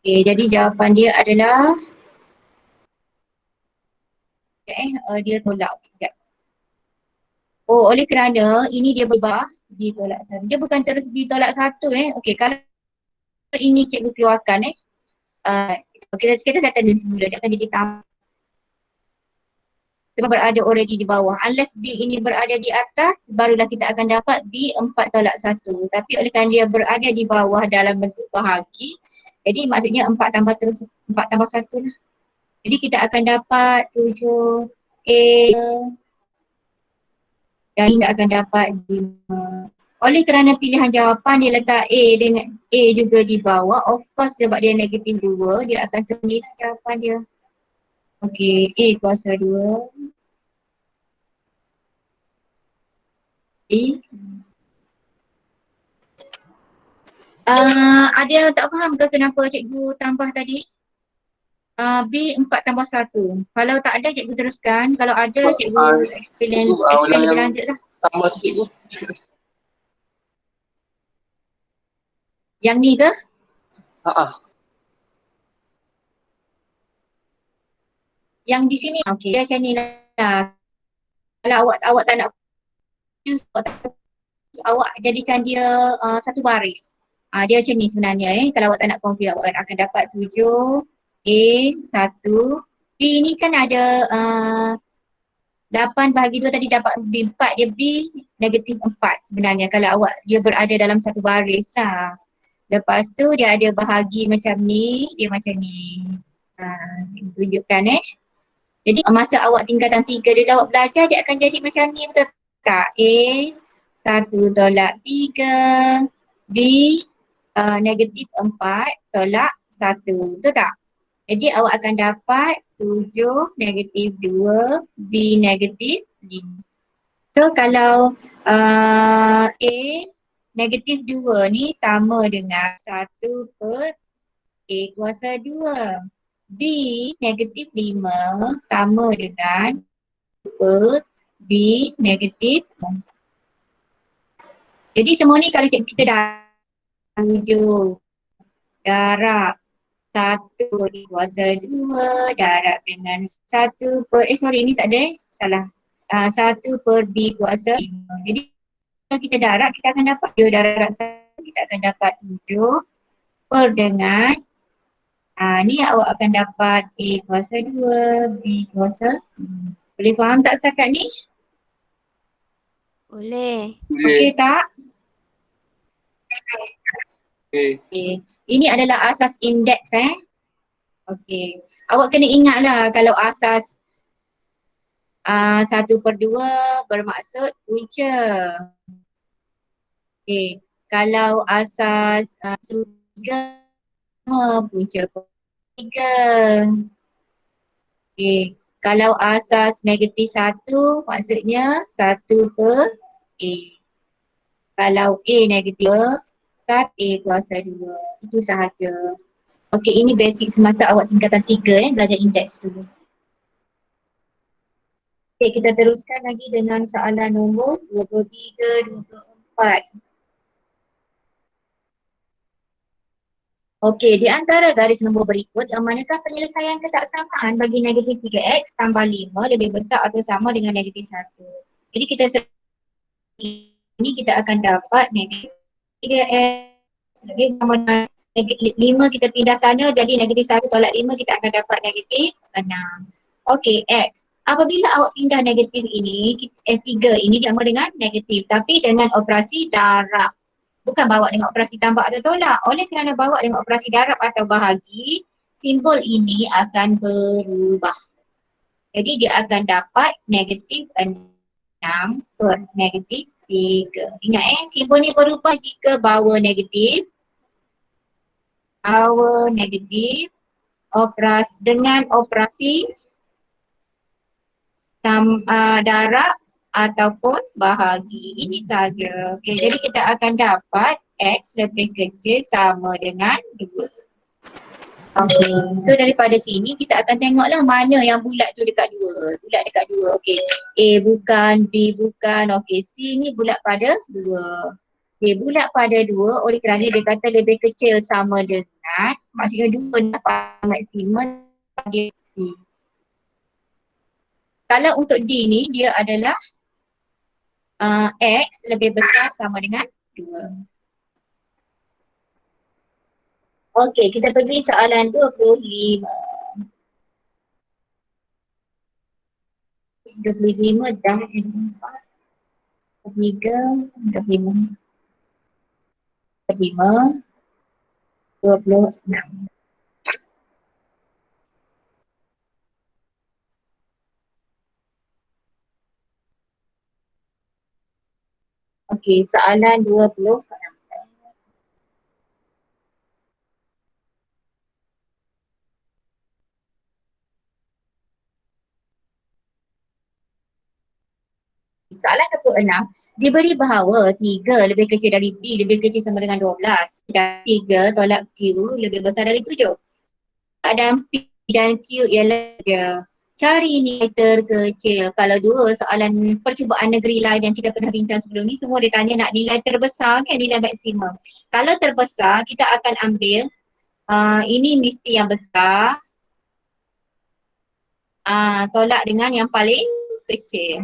Jadi jawapan dia adalah dia tolak. Sekejap. Oh, oleh kerana ini dia berubah B tolak 1. Dia bukan terus B tolak 1 Okey, kalau ini cikgu keluarkan okey, kita settle ni semula. Dia akan jadi tambah. Sebab berada already di bawah. Unless B ini berada di atas, barulah kita akan dapat B 4 tolak 1. Tapi oleh kerana dia berada di bawah dalam bentuk bahagi, jadi maksudnya 4 tambah 1 lah. Jadi kita akan dapat 7A dan kita akan dapat 5. Oleh kerana pilihan jawapan dia letak A dengan A juga di bawah, of course sebab dia negatif 2, dia akan sembunyi jawapan dia. Okey, A kuasa 2. B. Ada yang tak faham ke kenapa cikgu tambah tadi? B 4 tambah 1. Kalau tak ada cikgu teruskan, kalau ada cikgu explain lebih lanjut lah. Tambah cikgu. Yang ni ke? Yang di sini, okey, dia macam ni lah. Kalau awak tak nak awak jadikan dia satu baris. Dia macam ni sebenarnya Kalau awak tak nak confuse, awak akan dapat 7A 1. B ni kan ada 8 bahagi 2 tadi dapat B 4. Dia B negatif 4 sebenarnya kalau awak dia berada dalam satu baris lah. Lepas tu dia ada bahagi macam ni, dia macam ni. Cikgu tunjukkan Jadi masa awak tingkatan 3 dia dah awak belajar, dia akan jadi macam ni, betul tak? A 1 tolak 3, B negatif 4 tolak 1, betul tak? Jadi awak akan dapat 7 negatif 2, B negatif 5. So kalau A negatif 2 ni sama dengan 1 per A kuasa 2. B negatif 5 sama dengan 1 per B negatif 4. Jadi semua ni kalau kita dah 7 darab 1 kuasa 2 darab dengan 1 per, ini tak ada salah. 1 per B kuasa 5. Jadi kalau kita darab, kita akan dapat 2 darab 1, kita akan dapat 7 per dengan ni awak akan dapat A kuasa 2, B kuasa 5. Boleh faham tak setakat ni? Boleh. Okey tak? Okay. Ini adalah asas indeks Okey. Awak kena ingatlah kalau asas 1 per 2 bermaksud punca. Okey. Kalau asas 3 punca 3. Okey. Kalau asas negatif 1 maksudnya 1 per A. Kalau A negatif 2, kat A kuasa 2. Itu sahaja. Okey, ini basic semasa awak tingkatan 3 belajar indeks dulu. Okey, kita teruskan lagi dengan soalan nombor 23, 24. Okey, di antara garis nombor berikut, yang manakah penyelesaian ketaksamaan bagi negatif 3x tambah 5 lebih besar atau sama dengan negatif 1? Jadi kita ini kita akan dapat negatif 3x lebih sama dengan negatif 5, kita pindah sana jadi negatif 1 tolak 5, kita akan dapat negatif 6. Okey, x. Apabila awak pindah negatif ini, 3 ini sama dengan negatif tapi dengan operasi darab. Bukan bawa dengan operasi tambah atau tolak. Oleh kerana bawa dengan operasi darab atau bahagi, simbol ini akan berubah. Jadi dia akan dapat negatif 6 per negatif 3. Ingat simbol ni berubah jika bawa negatif. Bawa negatif dengan operasi darab ataupun bahagi. Ini saja. Okey, jadi kita akan dapat x lebih kecil sama dengan 2. Okey, so daripada sini kita akan tengoklah mana yang bulat tu dekat 2. Bulat dekat 2. Okey, A bukan, B bukan. Okey, C ni bulat pada 2. Okey, bulat pada 2 oleh kerana dia kata lebih kecil sama dengan, maksudnya 2 dapat maksimum pada C. Kalau untuk D ni dia adalah X lebih besar sama dengan 2. Okey, kita pergi soalan 25. 25 dah 4, 3, 25, 25, 26. Okey, soalan 26. Soalan 26, diberi bahawa 3 lebih kecil dari B lebih kecil sama dengan 12 dan 3 tolak Q lebih besar dari 7. Keadaan P dan Q ialah dia. Cari nilai terkecil. Kalau dua soalan percubaan negeri lain yang kita pernah bincang sebelum ni, semua dia tanya nak nilai terbesar kan, nilai maksimum. Kalau terbesar, kita akan ambil ini mesti yang besar, tolak dengan yang paling kecil.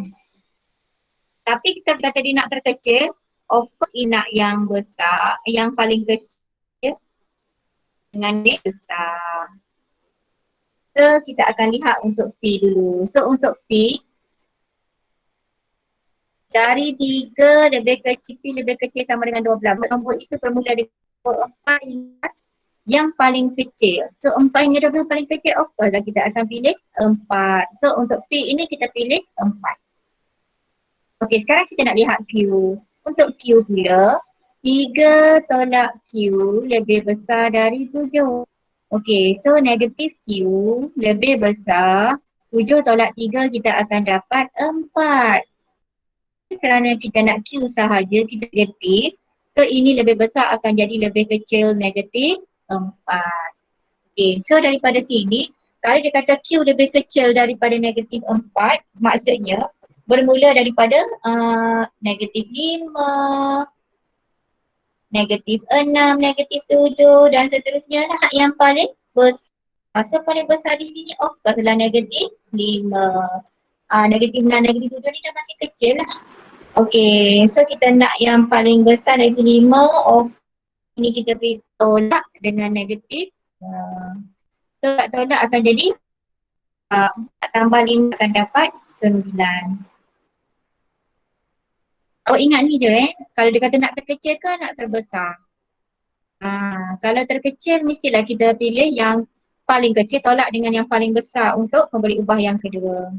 Tapi kita kata dia nak terkecil, of course dia nak yang besar, yang paling kecil dengan dia besar. So kita akan lihat untuk P dulu. So untuk P, dari 3 lebih kecil, P lebih kecil sama dengan 12. Nombor itu bermula dengan 4 ingat yang paling kecil. So 4 hingga 12 paling kecil, of course lah kita akan pilih 4. So untuk P ini kita pilih 4. Okey, sekarang kita nak lihat Q. Untuk Q pula, 3 tolak Q lebih besar dari 7. Okey, so negatif Q lebih besar, 7 tolak 3 kita akan dapat 4. Kerana kita nak Q sahaja, kita negatif. So ini lebih besar akan jadi lebih kecil negatif 4. Okay, so daripada sini, kalau dia kata Q lebih kecil daripada negatif 4, maksudnya bermula daripada negatif 5, negatif 6, negatif 7 dan seterusnya lah yang paling besar. So paling besar di sini of course adalah negatif 5. Negatif 6, negatif 7 ni dah makin kecil lah. Okay, so kita nak yang paling besar negatif 5. Ini kita pergi tolak dengan negatif. So tak tolak akan jadi 4 tambah 5 akan dapat 9. Awak ingat ni je kalau dia kata nak terkecil ke nak terbesar. Kalau terkecil mestilah kita pilih yang paling kecil tolak dengan yang paling besar untuk memberi ubah yang kedua.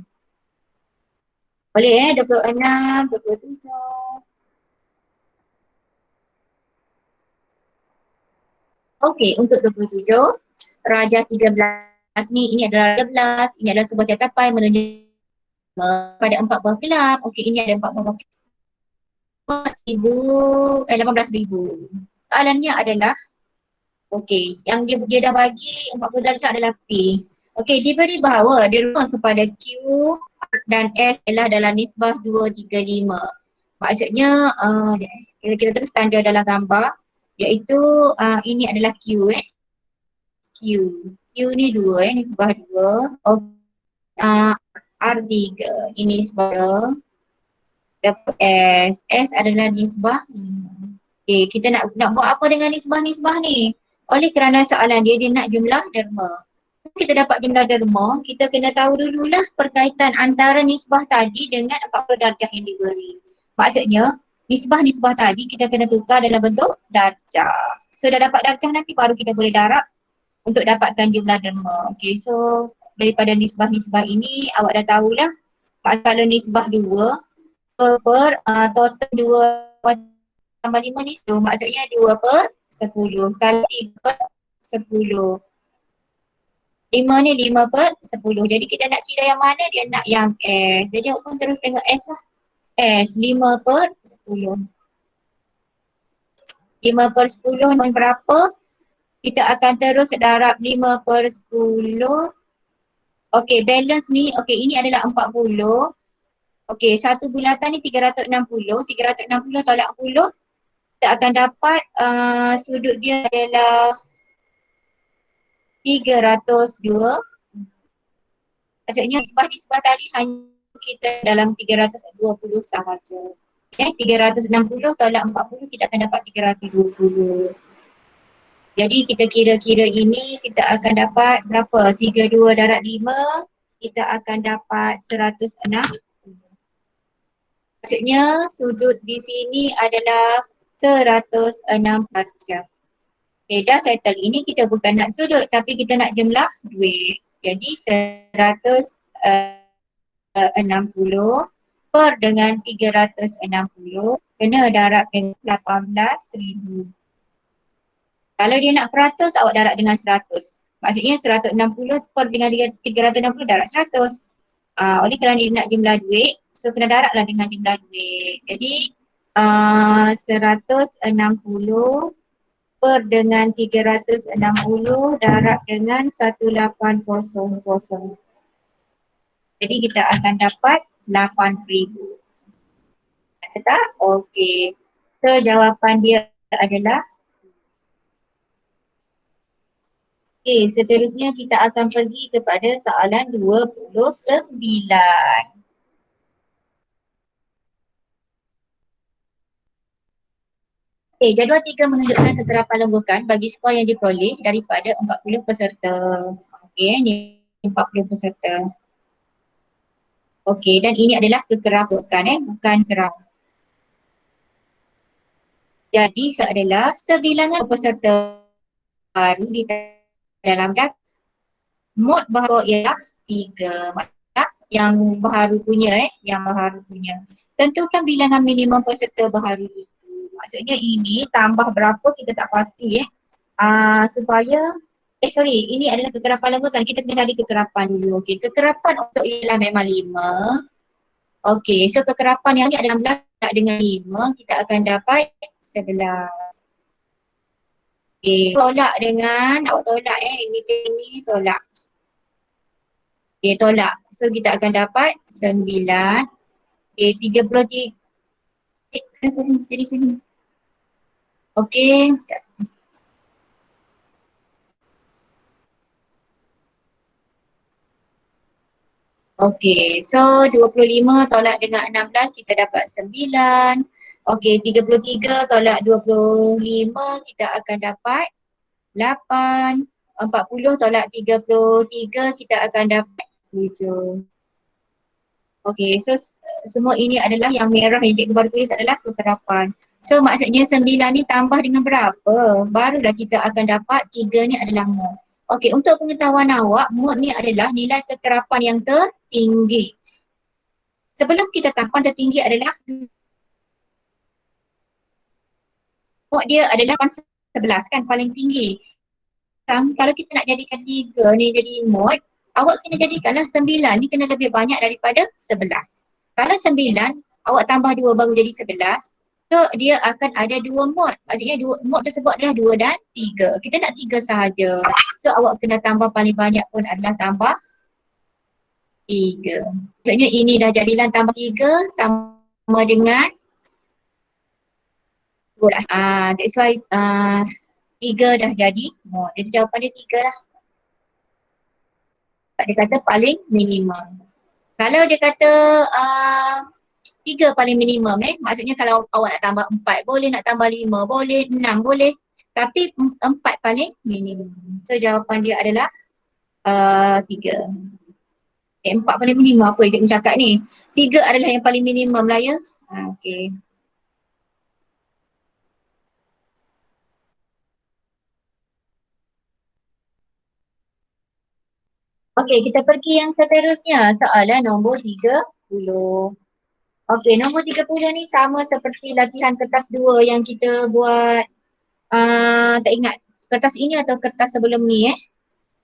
Boleh 26, 27. Okey, untuk 27, Raja 13 ni, ini adalah 13, ini adalah sebuah catapan menunjukkan pada 4 buah gelap. Okey, ini ada 4 buah gelap. 18,000. Soalannya adalah, okey, yang dia dah bagi 40 darjah adalah P. Okey, diberi bahawa dirumah kepada Q dan S adalah dalam nisbah 2:3:5. Maksudnya, kita terus tanda dalam gambar, iaitu ini adalah Q Q. Q ni 2 nisbah 2. R3 ini nisbah 2. Dapat S. S adalah nisbah 5. Okay, kita nak buat apa dengan nisbah-nisbah ni? Oleh kerana soalan dia nak jumlah derma. Kita dapat jumlah derma, kita kena tahu dululah perkaitan antara nisbah tadi dengan 40 darjah yang diberi. Maksudnya, nisbah-nisbah tadi kita kena tukar dalam bentuk darjah. So dah dapat darjah nanti baru kita boleh darab untuk dapatkan jumlah derma. Okay, so daripada nisbah-nisbah ini awak dah tahulah. Kalau nisbah 2 per total 2 tambah 5 ni, so maksudnya 2 per 10. Kalau 3 per 10. 5 ni 5 per 10. Jadi kita nak kira yang mana, dia nak yang S. Jadi awak pun terus tengok S lah. S 5 per 10. 5 per 10 ni berapa? Kita akan terus darab 5 per 10. Okey, balance ni, okey ini adalah 40. Okey, satu bulatan ni 360. 360 tolak 10. Kita akan dapat sudut dia adalah 302. Maksudnya nisbah tadi hanya kita dalam 320 sahaja. 360 tolak 40 kita akan dapat 320. Jadi kita kira-kira ini kita akan dapat berapa? 32 darab 5 kita akan dapat 106. Maksudnya sudut di sini adalah 106 darjah. Okay, dah settle. Ini kita bukan nak sudut tapi kita nak jumlah duit. Jadi 160 per dengan 360 kena darab dengan 18,000. Kalau dia nak peratus, awak darab dengan 100. Maksudnya 160 per dengan 360 darab 100. Oleh kerana dia nak jumlah duit, so kena darablah dengan jumlah duit. Jadi 160 per dengan 360 darab dengan 1800. Jadi kita akan dapat 8,000. Ada tak? Okey. So jawapan dia adalah okey, seterusnya kita akan pergi kepada soalan 29. Okey, jadual 3 menunjukkan keterapan lenggokan bagi skor yang diperoleh daripada 40 peserta. Okey, ni 40 peserta. Okey, dan ini adalah kekerapan bukan kerap. Jadi adalah sebilangan peserta baru di dalam data. Mod baharu ialah 3. Maksudnya yang baharu punya yang baharu punya. Tentukan bilangan minimum peserta baharu itu. Maksudnya ini tambah berapa kita tak pasti supaya ini adalah kekerapan lenggokan. Kita kena cari kekerapan dulu. Okey, kekerapan untuk ialah memang 5. Okey, so kekerapan yang ni adalah 16 dengan 5 kita akan dapat 11. Okey, tolak dengan awak tolak ini tolak. Okey, tolak. So kita akan dapat 9. Okey, 33. Kenapa ni dari sini? Okey. Okey, so 25 tolak dengan 16 kita dapat 9. Okey, 33 tolak 25 kita akan dapat 8. 40 tolak 33 kita akan dapat 7. Okey, so semua ini adalah yang merah yang cikgu baru tulis adalah kekerapan. So maksudnya 9 ni tambah dengan berapa? Barulah kita akan dapat 3 ni adalah mod. Okey, untuk pengetahuan awak, mod ni adalah nilai kekerapan yang tertinggi. Sebelum kita tahapan tertinggi adalah mod dia adalah 11 kan paling tinggi. Sekarang kalau kita nak jadikan 3 ni jadi mod, awak kena jadikanlah 9 ni kena lebih banyak daripada 11. Kalau 9, awak tambah 2 baru jadi 11. So dia akan ada 2 mod. Maksudnya mod tersebut adalah 2 dan 3. Kita nak 3 sahaja. So awak kena tambah paling banyak pun adalah tambah 3. Maksudnya ini dah jadilah tambah 3 sama dengan 2. That's why 3 dah jadi mod. Jadi jawapan dia 3 lah. Dia kata paling minimum. Kalau dia kata 3 paling minimum maksudnya kalau awak nak tambah 4 boleh, nak tambah 5 boleh, 6 boleh. Tapi 4 paling minimum. So jawapan dia adalah 3. 4 paling minimum apa yang cikgu cakap ni? 3 adalah yang paling minimum lah ya. Okey. Okey, kita pergi yang seterusnya. Soalan nombor 30. Okey, nombor 30 ni sama seperti latihan kertas 2 yang kita buat. Tak ingat kertas ini atau kertas sebelum ni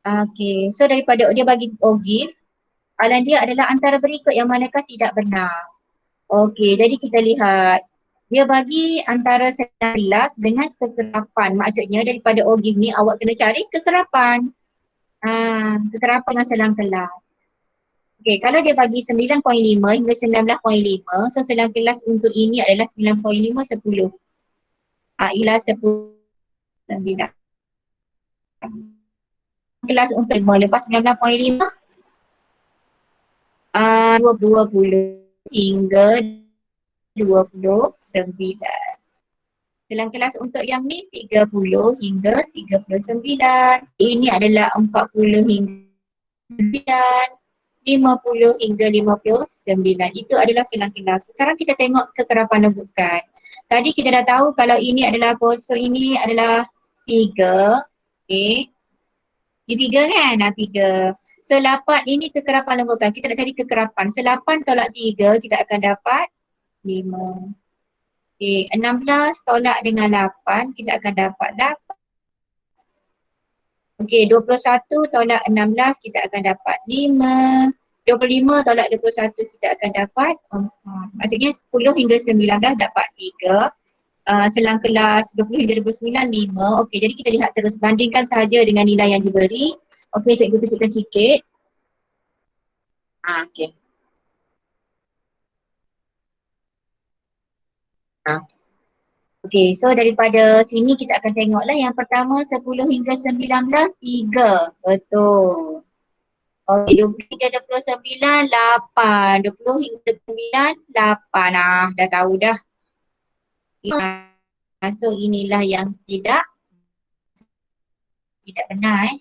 Okey, so daripada dia bagi OGIF, soalan dia adalah antara berikut yang manakah tidak benar. Okey, jadi kita lihat. Dia bagi antara selang kelas dengan kekerapan. Maksudnya daripada OGIF ni awak kena cari kekerapan. Kekerapan dengan selang kelas. Okey, kalau dia bagi 9.5 hingga 19.5, so selang kelas untuk ini adalah 9.5, 10. Ialah 10, 9. Kelas untuk 5 lepas 19.5 20 hingga 29. Dalam kelas untuk yang ni 30 hingga 39. Ini adalah 40 hingga 9, 50 hingga 59. Itu adalah silang kelas. Sekarang kita tengok kekerapan lengkukan. Tadi kita dah tahu kalau ini adalah kosong, ini adalah 3. Okay. Ini 3 kan? 3. So 8 ini kekerapan lengkukan. Kita nak cari kekerapan. So 8 tolak 3 kita akan dapat 5. Okay, 16 tolak dengan 8, kita akan dapat 8. Okay, 21 tolak 16, kita akan dapat 5. 25 tolak 21, kita akan dapat 4. Maksudnya 10 hingga 19 dapat 3. Selang kelas 20 hingga 29, 5. Okay, jadi kita lihat terus, bandingkan sahaja dengan nilai yang diberi. Okay, cikgu tunjukkan sikit. Okay. Okay, so daripada sini kita akan tengoklah yang pertama 10 hingga 19, 3. Betul. Okay, 20 hingga 29, 8. 20 hingga 29, 8. Dah tahu dah. So inilah yang tidak benar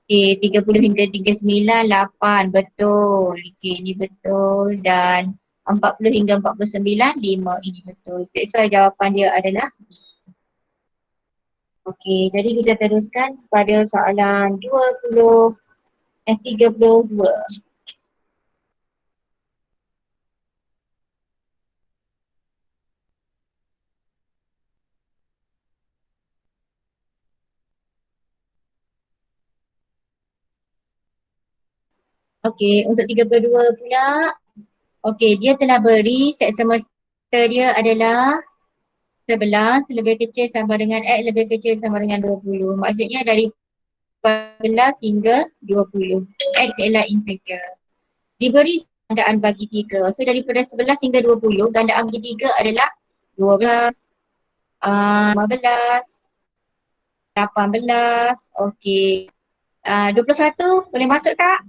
Okay, 30 hingga 39, 8. Betul. Okay, ini betul. Dan 40 hingga 49, 5. Ini betul. That's why jawapan dia adalah B. Okey, jadi kita teruskan kepada soalan 32. Okey, untuk 32 pula. Okey, dia telah beri set semesta dia adalah 11 lebih kecil sama dengan X lebih kecil sama dengan 20. Maksudnya dari 14 hingga 20. X ialah integer. Diberi gandaan bagi 3. So daripada 11 hingga 20, gandaan bagi 3 adalah 12, 15, 18, okey. 21 boleh masuk tak?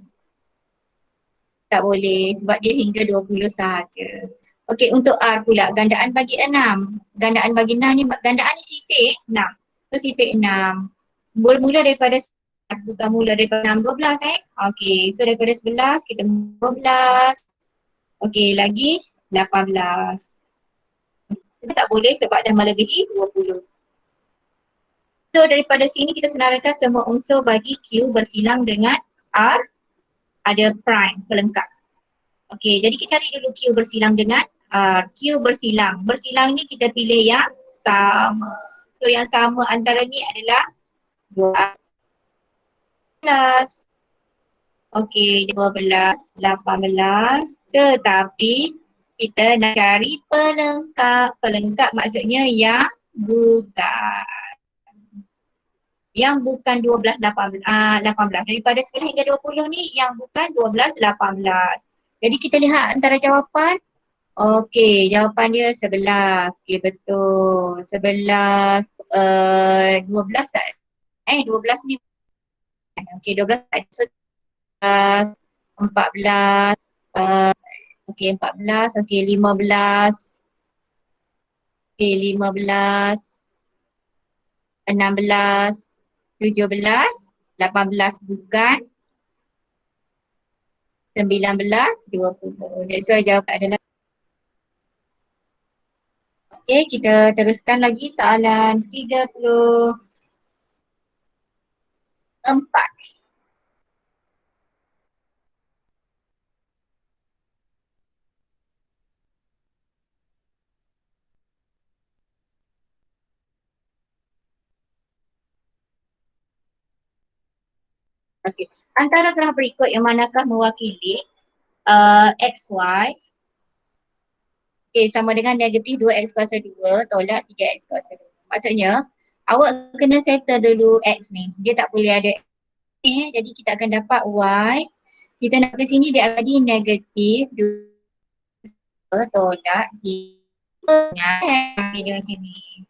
Tak boleh sebab dia hingga 20 sahaja. Okey, untuk R pula, gandaan bagi 6. Gandaan bagi 6 ni, gandaan ni sifik 6. So sifik 6. Bermula daripada, bukan mula daripada 6, 12 Okey, so daripada 11 kita 12. Okey, lagi 18. So tak boleh sebab dah melebihi 20. So daripada sini kita senaraikan semua unsur bagi Q bersilang dengan R ada prime pelengkap. Okey, jadi kita cari dulu Q bersilang dengan R. Q bersilang. Bersilang ni kita pilih yang sama. So yang sama antara ni adalah 12. Okey, 12, 18. Tetapi kita nak cari pelengkap. Pelengkap maksudnya yang bukan. Yang bukan 12, 18. Daripada 10 hingga 20 ni yang bukan 12, 18. Jadi kita lihat antara jawapan. Okey, jawapan dia 11. Okey, betul. 11, 12 tak? 12 ni. Okey, 12 tak. So, 14. Okey, 14. Okey, 15. Okey, 15. 16. 17, 18 bukan, 19, 20. That's why jawapan adalah. Okay, kita teruskan lagi soalan 34. Okay. Antara graf berikut yang manakah mewakili XY sama dengan negatif 2x kuasa 2 tolak 3x kuasa 2. Maksudnya awak kena settle dulu X ni. Dia tak boleh ada X ni. Jadi kita akan dapat Y. Kita nak ke sini dia akan jadi negatif 2 tolak 3. Dia macam ni.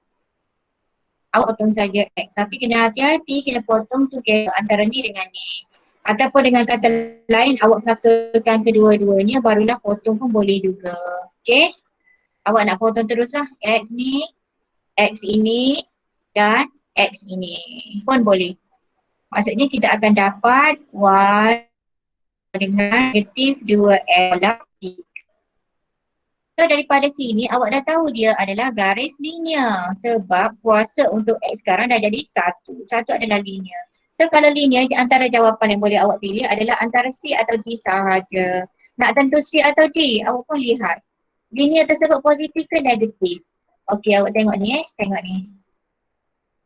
Awak potong saja X. Tapi kena hati-hati kena potong tu antara ni dengan ni. Ataupun dengan kata lain, awak fakulkan kedua-duanya, barulah potong pun boleh juga. Okay? Awak nak potong teruslah X ni, X ini dan X ini pun boleh. Maksudnya kita akan dapat Y dengan negatif 2X tolak 3. So daripada sini awak dah tahu dia adalah garis linear sebab kuasa untuk X sekarang dah jadi 1. 1 adalah linear. So kalau linear, antara jawapan yang boleh awak pilih adalah antara C atau D sahaja. Nak tentu C atau D, awak pun lihat. Linear tersebut positif ke negatif? Okey, awak tengok ni tengok ni.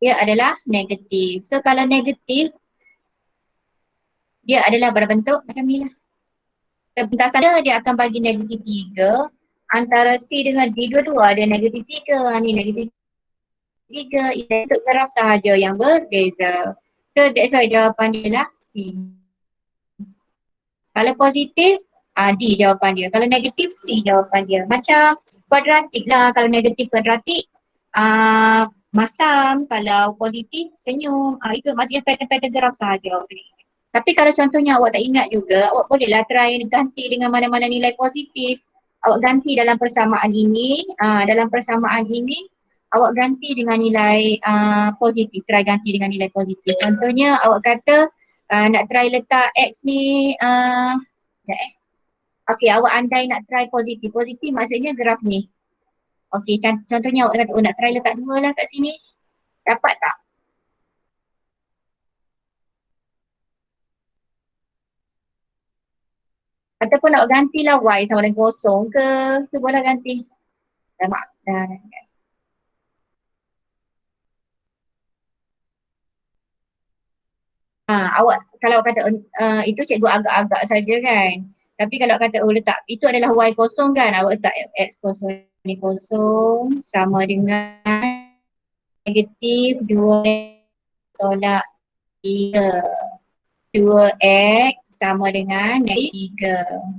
Dia adalah negatif. So kalau negatif, dia adalah berbentuk macam ni lah. Pentasan dia akan bagi negatif 3. Antara C dengan D dua-dua ada negatif 3. Ni negatif 3. Ia untuk graf sahaja yang berbeza. So that's why jawapan dia lah C. Kalau positif, D jawapan dia. Kalau negatif, C jawapan dia. Macam kuadratik lah. Kalau negatif kuadratik, masam. Kalau positif, senyum. Itu maksudnya pattern-pattern graf sahaja. Tapi kalau contohnya awak tak ingat juga, awak bolehlah try ganti dengan mana-mana nilai positif. Awak ganti dalam persamaan ini, awak ganti dengan nilai positif, try ganti dengan nilai positif. Contohnya awak kata nak try letak X ni, okey, awak andai nak try positif. Positif maksudnya graf ni. Okey, contohnya awak kata nak try letak 2 lah kat sini. Dapat tak? Ataupun nak gantilah Y sama dengan kosong ke, cubalah ganti. Dah mak, dah. Awak kalau awak kata itu cikgu agak-agak saja kan. Tapi kalau kata letak itu adalah Y kosong kan, awak letak X kosong ni kosong sama dengan negatif 2 tolak 3. 2X sama dengan negatif 3.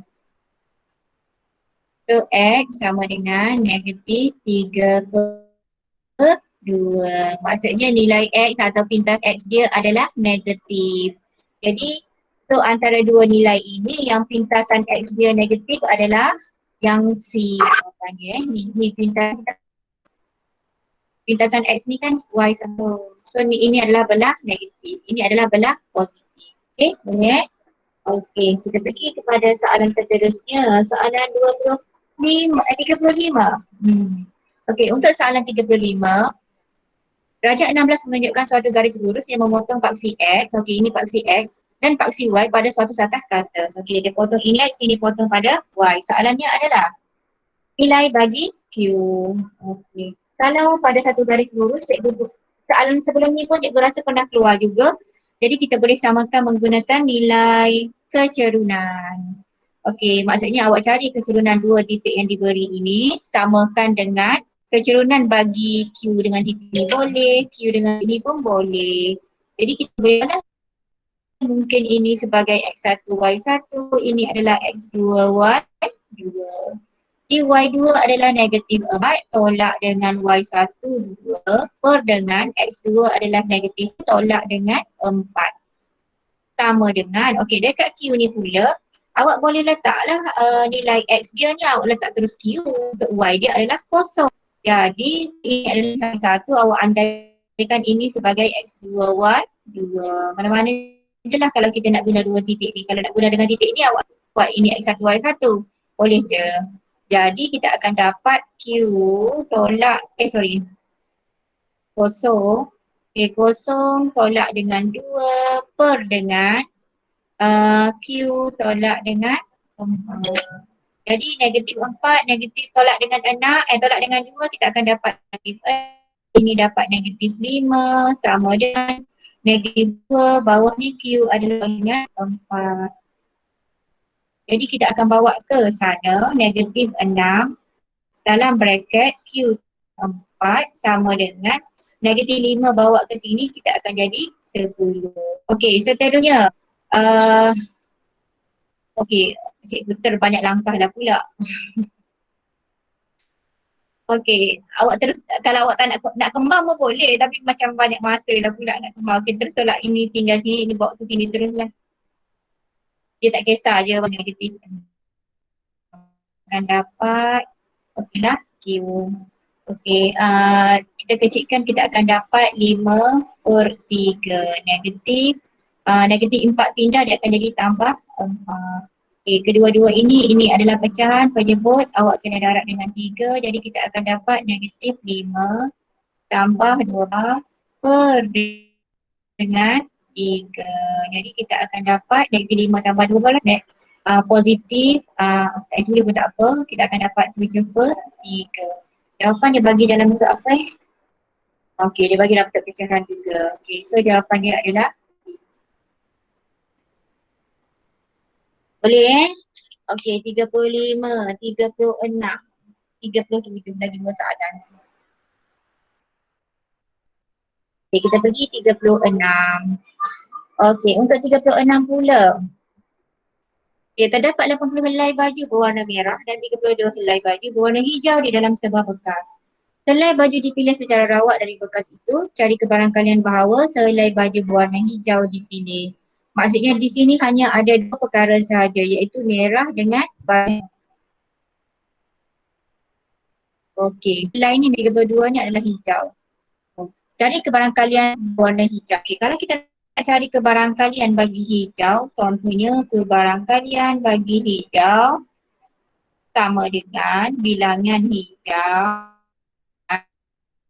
So X sama dengan negatif 3 per 2. Maksudnya nilai X atau pintas X dia adalah negatif. Jadi so antara dua nilai ini yang pintasan X dia negatif adalah yang C jawapannya. Ni pintasan X ni kan Y sama. So ini adalah belah negatif. Ini adalah belah positif. Okay, boleh? Okey, kita pergi kepada soalan seterusnya. Soalan 35. Okey, untuk soalan 35, darjah 16 menunjukkan suatu garis lurus yang memotong paksi X. Okey, ini paksi X dan paksi Y pada suatu satah kata. Okey, dia potong ini X, ini potong pada Y. Soalannya adalah nilai bagi Q. Okey. Kalau pada satu garis lurus, soalan sebelum ni pun cikgu rasa pernah keluar juga. Jadi kita boleh samakan menggunakan nilai kecerunan. Okey, maksudnya awak cari kecerunan dua titik yang diberi ini, samakan dengan kecerunan bagi Q dengan titik ni boleh, Q dengan ini pun boleh. Jadi kita boleh mungkin ini sebagai X1, Y1, ini adalah X2, Y2. Y2 adalah negatif 4 tolak dengan Y1, 2 per dengan X2 adalah negatif tolak dengan 4. Sama dengan, okey dekat Q ni pula, awak boleh letaklah nilai X dia ni, awak letak terus Q, untuk Y dia adalah kosong. Jadi ini adalah satu, awak andaikan ini sebagai X2, Y2. Mana-mana je lah kalau kita nak guna dua titik ni. Kalau nak guna dengan titik ni, awak buat ini X1, Y1. Boleh je. Jadi kita akan dapat Q tolak, kosong. Okay, kosong tolak dengan 2 per dengan Q tolak dengan 4. Jadi negatif 4, negatif tolak dengan 6, tolak dengan 2 kita akan dapat negatif 4. Ini dapat negatif 5 sama dengan negatif 2, bawah ni Q adalah dengan 4. Jadi kita akan bawa ke sana negatif 6 dalam bracket Q 4 sama dengan negatif 5 bawa ke sini kita akan jadi 10. Okey, seterusnya. Okey, cikgu terbanyak langkah dah pula. Okey, awak terus kalau awak tak nak kembang pun boleh tapi macam banyak masa dah pula nak kembang. Okey, terus tolak ini tinggal sini, ini bawa ke sini teruslah. Dia tak kisah je warna negatif. Akan dapat, okey lah, Q. Okey, kita kecilkan, kita akan dapat 5/3 negatif. Negatif 4 pindah, dia akan jadi tambah 4. Okey, kedua-dua ini adalah pecahan penyebut, awak kena darab dengan 3, jadi kita akan dapat negatif 5 tambah 12 per dengan 3. Jadi kita akan dapat negatif 5 tambah 12 positif, actually pun tak apa, kita akan dapat 7/3. Jawapan dia bagi dalam bentuk apa Okey, dia bagi dalam bentuk pecahan juga. Okey, so jawapan dia adalah boleh Okey, 35, 36, 37 lagi dua soalan. Okey, kita pergi 36. Okey, untuk 36 pula. Okey, terdapat 80 helai baju berwarna merah dan 32 helai baju berwarna hijau di dalam sebuah bekas. Helai baju dipilih secara rawat dari bekas itu, cari kebarangkalian bahawa sehelai baju berwarna hijau dipilih. Maksudnya di sini hanya ada dua perkara sahaja, iaitu merah dengan baju. Okey, helai ni 32 ni adalah hijau. Cari kebarangkalian berwarna hijau. Okey, kalau kita nak cari kebarangkalian bagi hijau, contohnya kebarangkalian bagi hijau sama dengan bilangan hijau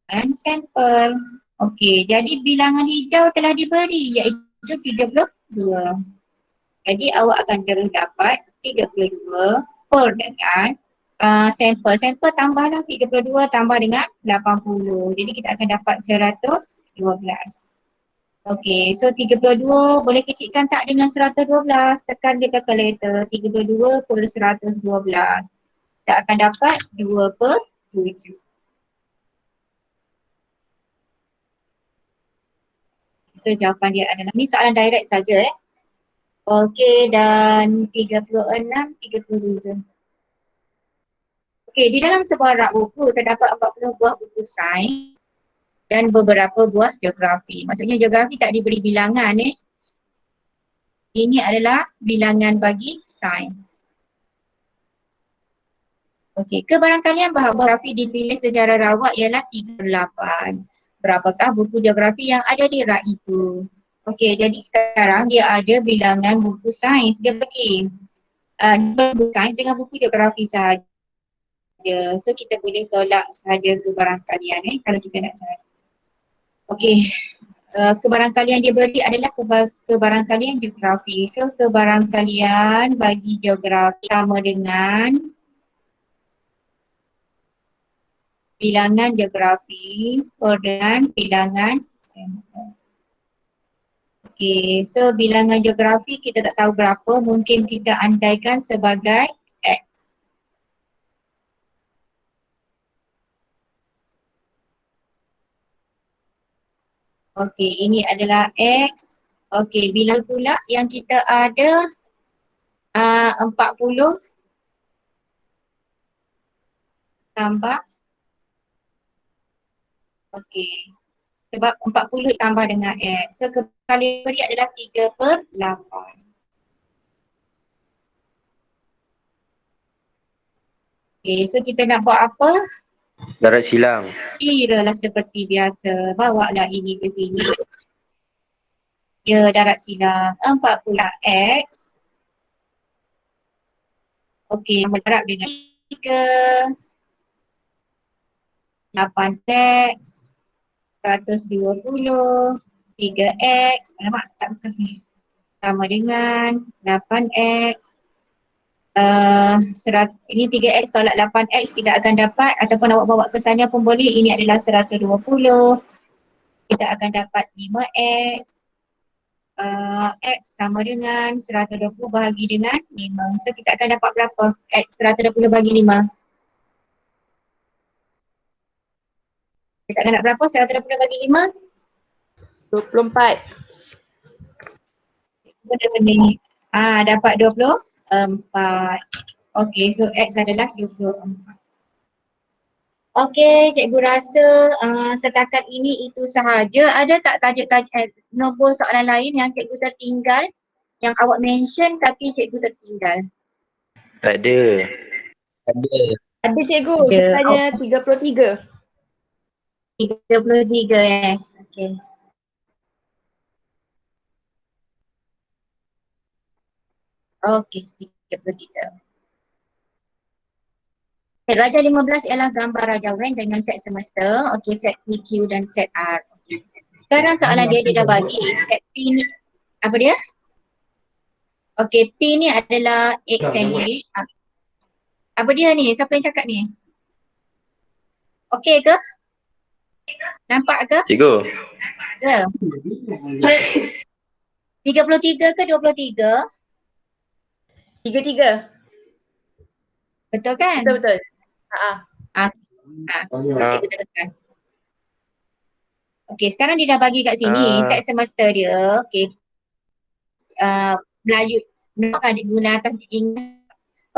dan sampel. Okey, jadi bilangan hijau telah diberi iaitu 32. Jadi awak akan terus dapat 32 per dengan sampel. Sampel tambahlah 32 tambah dengan 80. Jadi kita akan dapat 112. Okey, so 32 boleh kecilkan tak dengan 112? Tekan di calculator, 32 per 112. Kita akan dapat 2/7. So jawapan dia adalah, ni soalan direct saja Okey, dan 36, 37. Okey, di dalam sebuah rak buku terdapat 40 buah buku sains dan beberapa buah geografi. Maksudnya geografi tak diberi bilangan Ini adalah bilangan bagi sains. Okey, kebarangkalian bahawa geografi dipilih secara rawat ialah 38. Berapakah buku geografi yang ada di rak itu? Okey, jadi sekarang dia ada bilangan buku sains. Dia bagi buku sains dengan buku geografi sahaja. So kita boleh tolak sahaja kebarangkalian kalau kita nak cari. Okey, kebarangkalian dia beri adalah kebarangkalian geografi. So kebarangkalian bagi geografi sama dengan bilangan geografi dengan bilangan sampel. Okey, so bilangan geografi kita tak tahu berapa, mungkin kita andaikan sebagai X. Okey, ini adalah X. Okey, bilang pula yang kita ada 40 tambah. Okey, sebab 40 tambah dengan X. So kali beri adalah 3/8. Okey, so kita nak buat apa? Darat silang. Kiralah seperti biasa. Bawalah ini ke sini. Ya, darat silang. 40 X. Okey, berdarab dengan 3. 8X. 120. 3X. Alamak, tak bekas ni. Sama dengan 8X. Ini 3X tolak 8X kita akan dapat, ataupun awak bawa ke sana pun boleh, ini adalah 120. Kita akan dapat 5X. X sama dengan 120 bahagi dengan 5. So kita akan dapat berapa? X 120 bahagi 5. Kita akan dapat berapa? 120 bahagi 5? 24. Benda-benda ni. Dapat 24. Okey, so X adalah 24. Okey, cikgu rasa setakat ini itu sahaja. Ada tak tajuk nombor soalan lain yang cikgu tertinggal yang awak mention tapi cikgu tertinggal? Tak ada. Ada. Ada cikgu, Ada. saya tanya 33. 33 Okey. Okey, 33. Set Raja 15 ialah gambar Raja Wen dengan set semesta. Okey, set PQ dan set R. Okey. Sekarang soalan dia dah bagi set P ni. Apa dia? Okey, P ni adalah egg sandwich. Apa dia ni? Siapa yang cakap ni? Okey ke? Nampak ke? Cikgu. Ke? 33 ke 23? 33. Betul kan? Betul-betul. Okey, kita teruskan. Okey, sekarang dia dah bagi kat sini set semesta dia. Okey. Melayu. Nak guna atas ingat.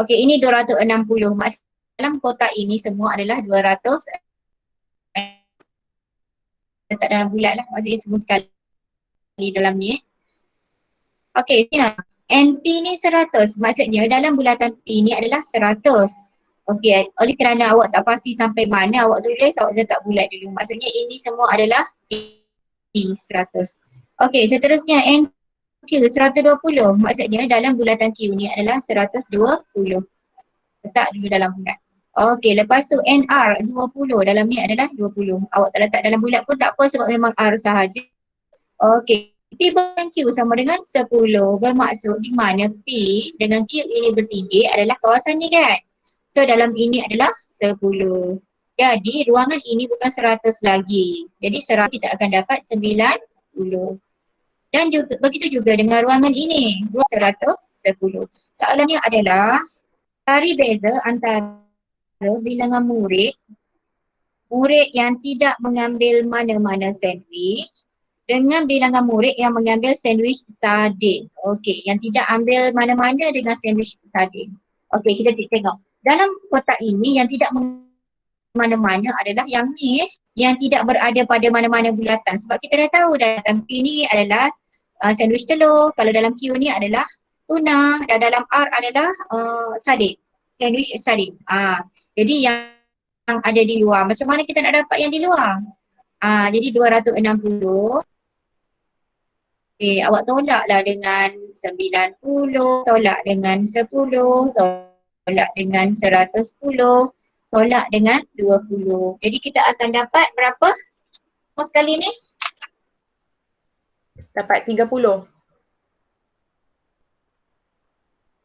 Okey, ini 260. Maksudnya dalam kotak ini semua adalah 200. Letak dalam bulat lah. Maksudnya semua sekali dalam ni. Okey, sini lah. NP ni 100. Maksudnya dalam bulatan P ni adalah 100. Okey, oleh kerana awak tak pasti sampai mana awak tulis, awak letak bulat dulu. Maksudnya ini semua adalah P 100. Okey, seterusnya NQ 120. Maksudnya dalam bulatan Q ni adalah 120. Letak dulu dalam bulat. Okey, lepas tu NR 20. Dalam ni adalah 20. Awak tak letak dalam bulat pun tak apa sebab memang R sahaja. Okey. P dan Q sama dengan 10. Bermaksud di mana P dengan Q ini bertindih adalah kawasan ni kan? So dalam ini adalah 10. Jadi ruangan ini bukan 100 lagi. Jadi 100 kita akan dapat 90. Dan juga begitu juga dengan ruangan ini. 110. Soalannya adalah cari beza antara bilangan murid yang tidak mengambil mana-mana sandwich dengan bilangan murid yang mengambil sandwich sardin. Okey, yang tidak ambil mana-mana dengan sandwich sardin. Okey, kita tengok. Dalam kotak ini yang tidak mana-mana adalah yang ni, yang tidak berada pada mana-mana bulatan. Sebab kita dah tahu dalam P ni adalah sandwich telur, kalau dalam Q ni adalah tuna dan dalam R adalah sardin. Sandwich sardin. Jadi yang ada di luar, macam mana kita nak dapat yang di luar? Jadi 260. Awak tolaklah dengan 90, tolak dengan 10, tolak dengan 110, tolak dengan 20. Jadi kita akan dapat berapa sekali ni? Dapat 30.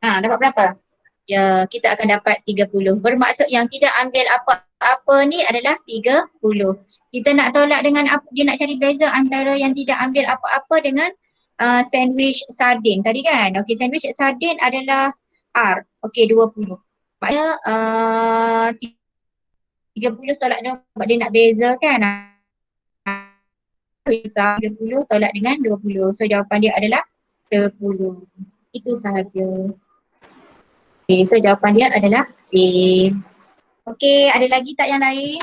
Dapat berapa? Ya, kita akan dapat 30. Bermaksud yang tidak ambil apa-apa ni adalah 30. Kita nak tolak dengan apa? Dia nak cari beza antara yang tidak ambil apa-apa dengan sandwich sardin tadi kan? Okey, sandwich sardin adalah R. Okey, 20. Maknanya 30 tolak dengan sebab dia nak beza kan? 30 tolak dengan 20. So jawapan dia adalah 10. Itu sahaja. Okay, so jawapan dia adalah A. Okey, ada lagi tak yang lain?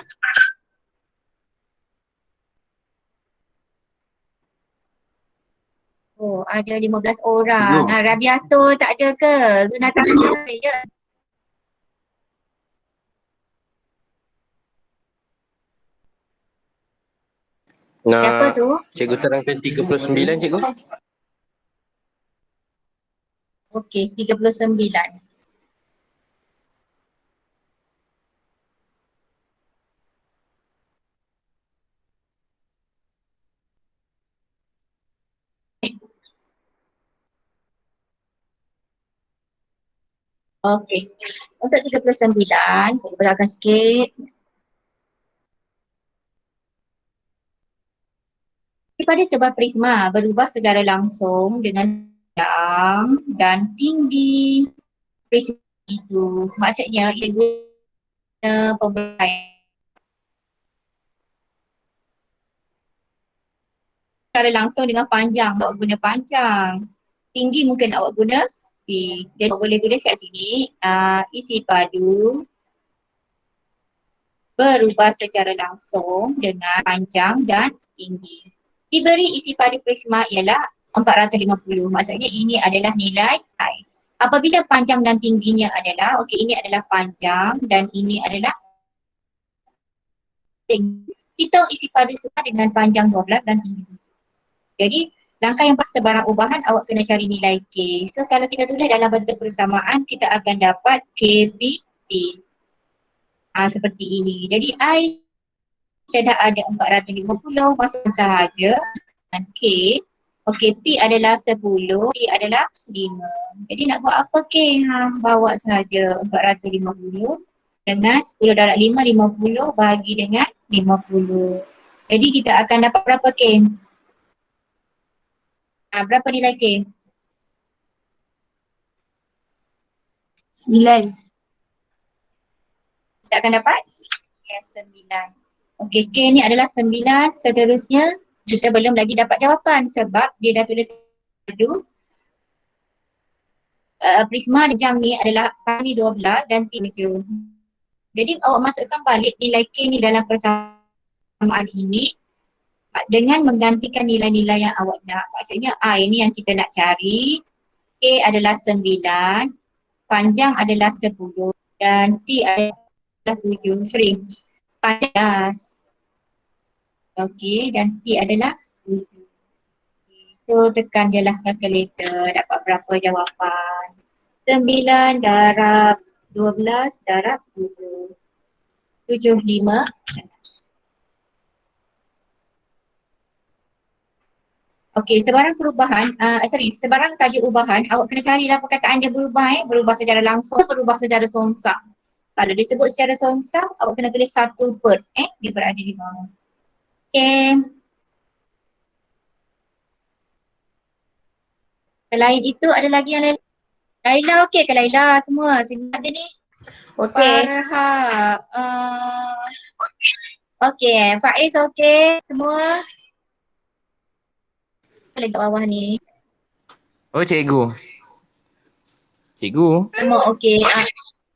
Oh, ada 15 orang. Rabiatul tak ada ke? Zunatan ada je. Siapa Nak tu? cikgu terangkan 39 cikgu? Okey, 39. Okey, untuk 39, kita belakang sikit. Pada sebuah prisma berubah secara langsung dengan panjang dan tinggi prisma itu. Maksudnya ia guna pemberian secara langsung dengan panjang, awak guna panjang. Tinggi mungkin awak guna tinggi. Jadi awak boleh tulis kat sini, isi padu berubah secara langsung dengan panjang dan tinggi. Diberi isi padu prisma ialah 450. Maksudnya ini adalah nilai I. Apabila panjang dan tingginya adalah, ini adalah panjang dan ini adalah tinggi. Hitung isi pada semua dengan panjang 12 dan tinggi. Jadi langkah yang pas sebarang ubahan awak kena cari nilai K. So kalau kita tulis dalam bentuk persamaan kita akan dapat KBT. Seperti ini. Jadi I kita dah ada 450 masukkan sahaja dengan K. P adalah 10, T adalah 5. Jadi nak buat apa K? Bawa sahaja 450 dengan 10 darab 5, 50 bagi dengan 50. Jadi kita akan dapat berapa K? Berapa nilai K? 9. Kita akan dapat 9. K ni adalah 9. Seterusnya kita belum lagi dapat jawapan sebab dia dah tulis dulu. Prisma jang ni adalah ni 12 dan T 7. Jadi awak masukkan balik nilai K ni dalam persamaan ini dengan menggantikan nilai-nilai yang awak nak. Maksudnya I ni yang kita nak cari. K adalah 9, panjang adalah 10 dan T adalah 7. Panjang. Dan T adalah 7. So tekan je lah kalkulator, dapat berapa jawapan. 9 darab 12 darab 7. 75. Sebarang perubahan, sebarang tajuk ubahan, awak kena carilah perkataan dia berubah berubah secara langsung, berubah secara songsang. Kalau disebut secara songsang, awak kena tulis satu per, dia berada di bawah. Selain itu ada lagi yang lain. Laila ke Laila semua? Sini ada ni. Farha. Faiz semua. Lagi kat bawah ni. Oh cikgu. Cikgu. Semua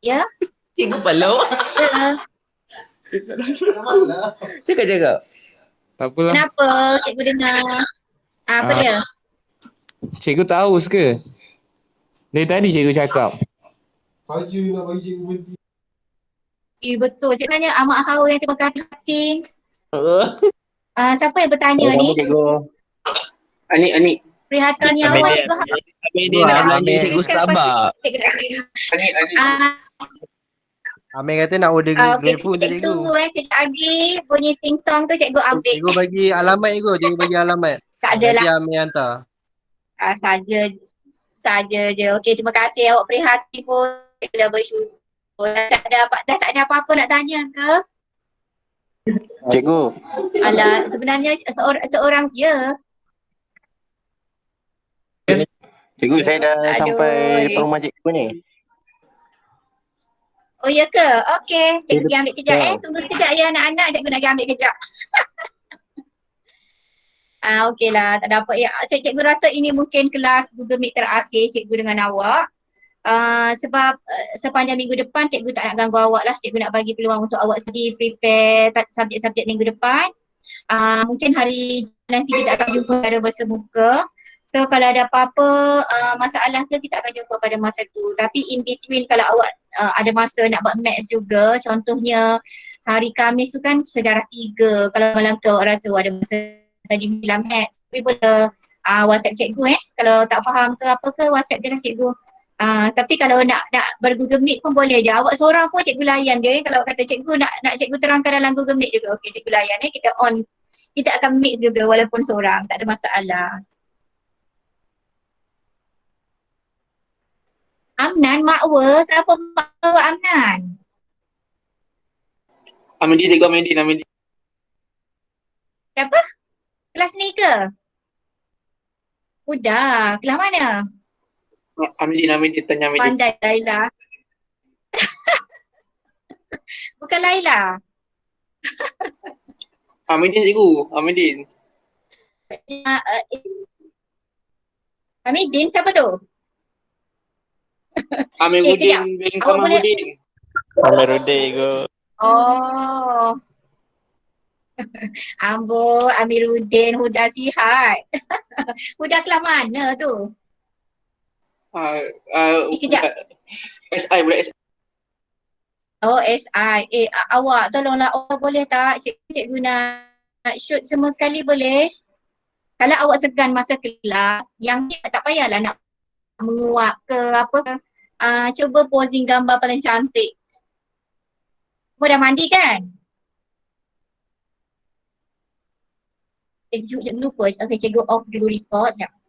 ya? Cikgu palau. Cakap. Tak apalah. Kenapa cikgu dengar? Apa dia? Cikgu tak haus ke? Dari tadi cikgu cakap. Saja nak bagi cikgu berhenti. Betul. Cikgu tanya amat haus yang terima kasih. Siapa yang bertanya ni? Cikgu. Ani. Prihatin yang awak cikgu haus. Dia nak belajar cikgu Starbucks. Ani. Amir kata nak order GrabFood je cikgu. Tunggu kejap lagi. Bunyi ting-tong tu cikgu ambil. Cikgu bagi alamat cikgu bagi alamat. Tak adalah. Nanti Amir hantar. Saja je. Terima kasih awak prihatin pun. Cikgu dah bersyukur. Dah tak ada apa-apa nak tanya ke? Cikgu. Alah, sebenarnya seorang ya. Cikgu saya dah sampai depan rumah cikgu ni. Oh ya ke? Cikgu pergi ambil kejap Tunggu sekejap ya anak-anak, cikgu nak pergi ambil kejap. Lah, tak ada apa ya. Cikgu rasa ini mungkin kelas Google Meet terakhir cikgu dengan awak. Sebab sepanjang minggu depan cikgu tak nak ganggu awak lah. Cikgu nak bagi peluang untuk awak sendiri prepare subjek-subjek minggu depan. Mungkin hari nanti kita akan jumpa secara bersemuka. So kalau ada apa-apa masalah ke kita akan jumpa pada masa tu. Tapi in between kalau awak ada masa nak buat maths juga, contohnya hari Khamis tu kan sejarah 3. Kalau malam tu awak rasa ada masa di dalam maths, tapi boleh WhatsApp cikgu kalau tak faham ke apa ke WhatsApp je lah cikgu. Tapi kalau nak ber-Google Meet pun boleh je. Awak seorang pun cikgu layan je kalau kata cikgu nak cikgu terangkan dalam Google Meet juga. Cikgu layan kita akan mix juga walaupun seorang, tak ada masalah. Amnan, Makwa, siapa Makwa Amnan? Amandin cikgu Amandin. Siapa? Kelas ni ke? Udah, kelas mana? Amandin, tanya Amandin. Pandai Laila. Bukan Laila. Amandin cikgu, Amandin. Amidin, siapa tu? Amiruddin bin Kamaluddin. Amiruddin cikgu. Oh. Ambo, Amiruddin, Huda sihat. Huda kelas mana tu? Kejap. SI budak SI. Oh, SI. Awak tolonglah. Awak boleh tak cikgu nak shoot semua sekali boleh? Kalau awak segan masa kelas, yang ni tak payahlah nak menguap ke apa ke. Cuba posing gambar paling cantik. Awak dah mandi kan? Cikgu lupa. Okay, cikgu off dulu record. Sekejap.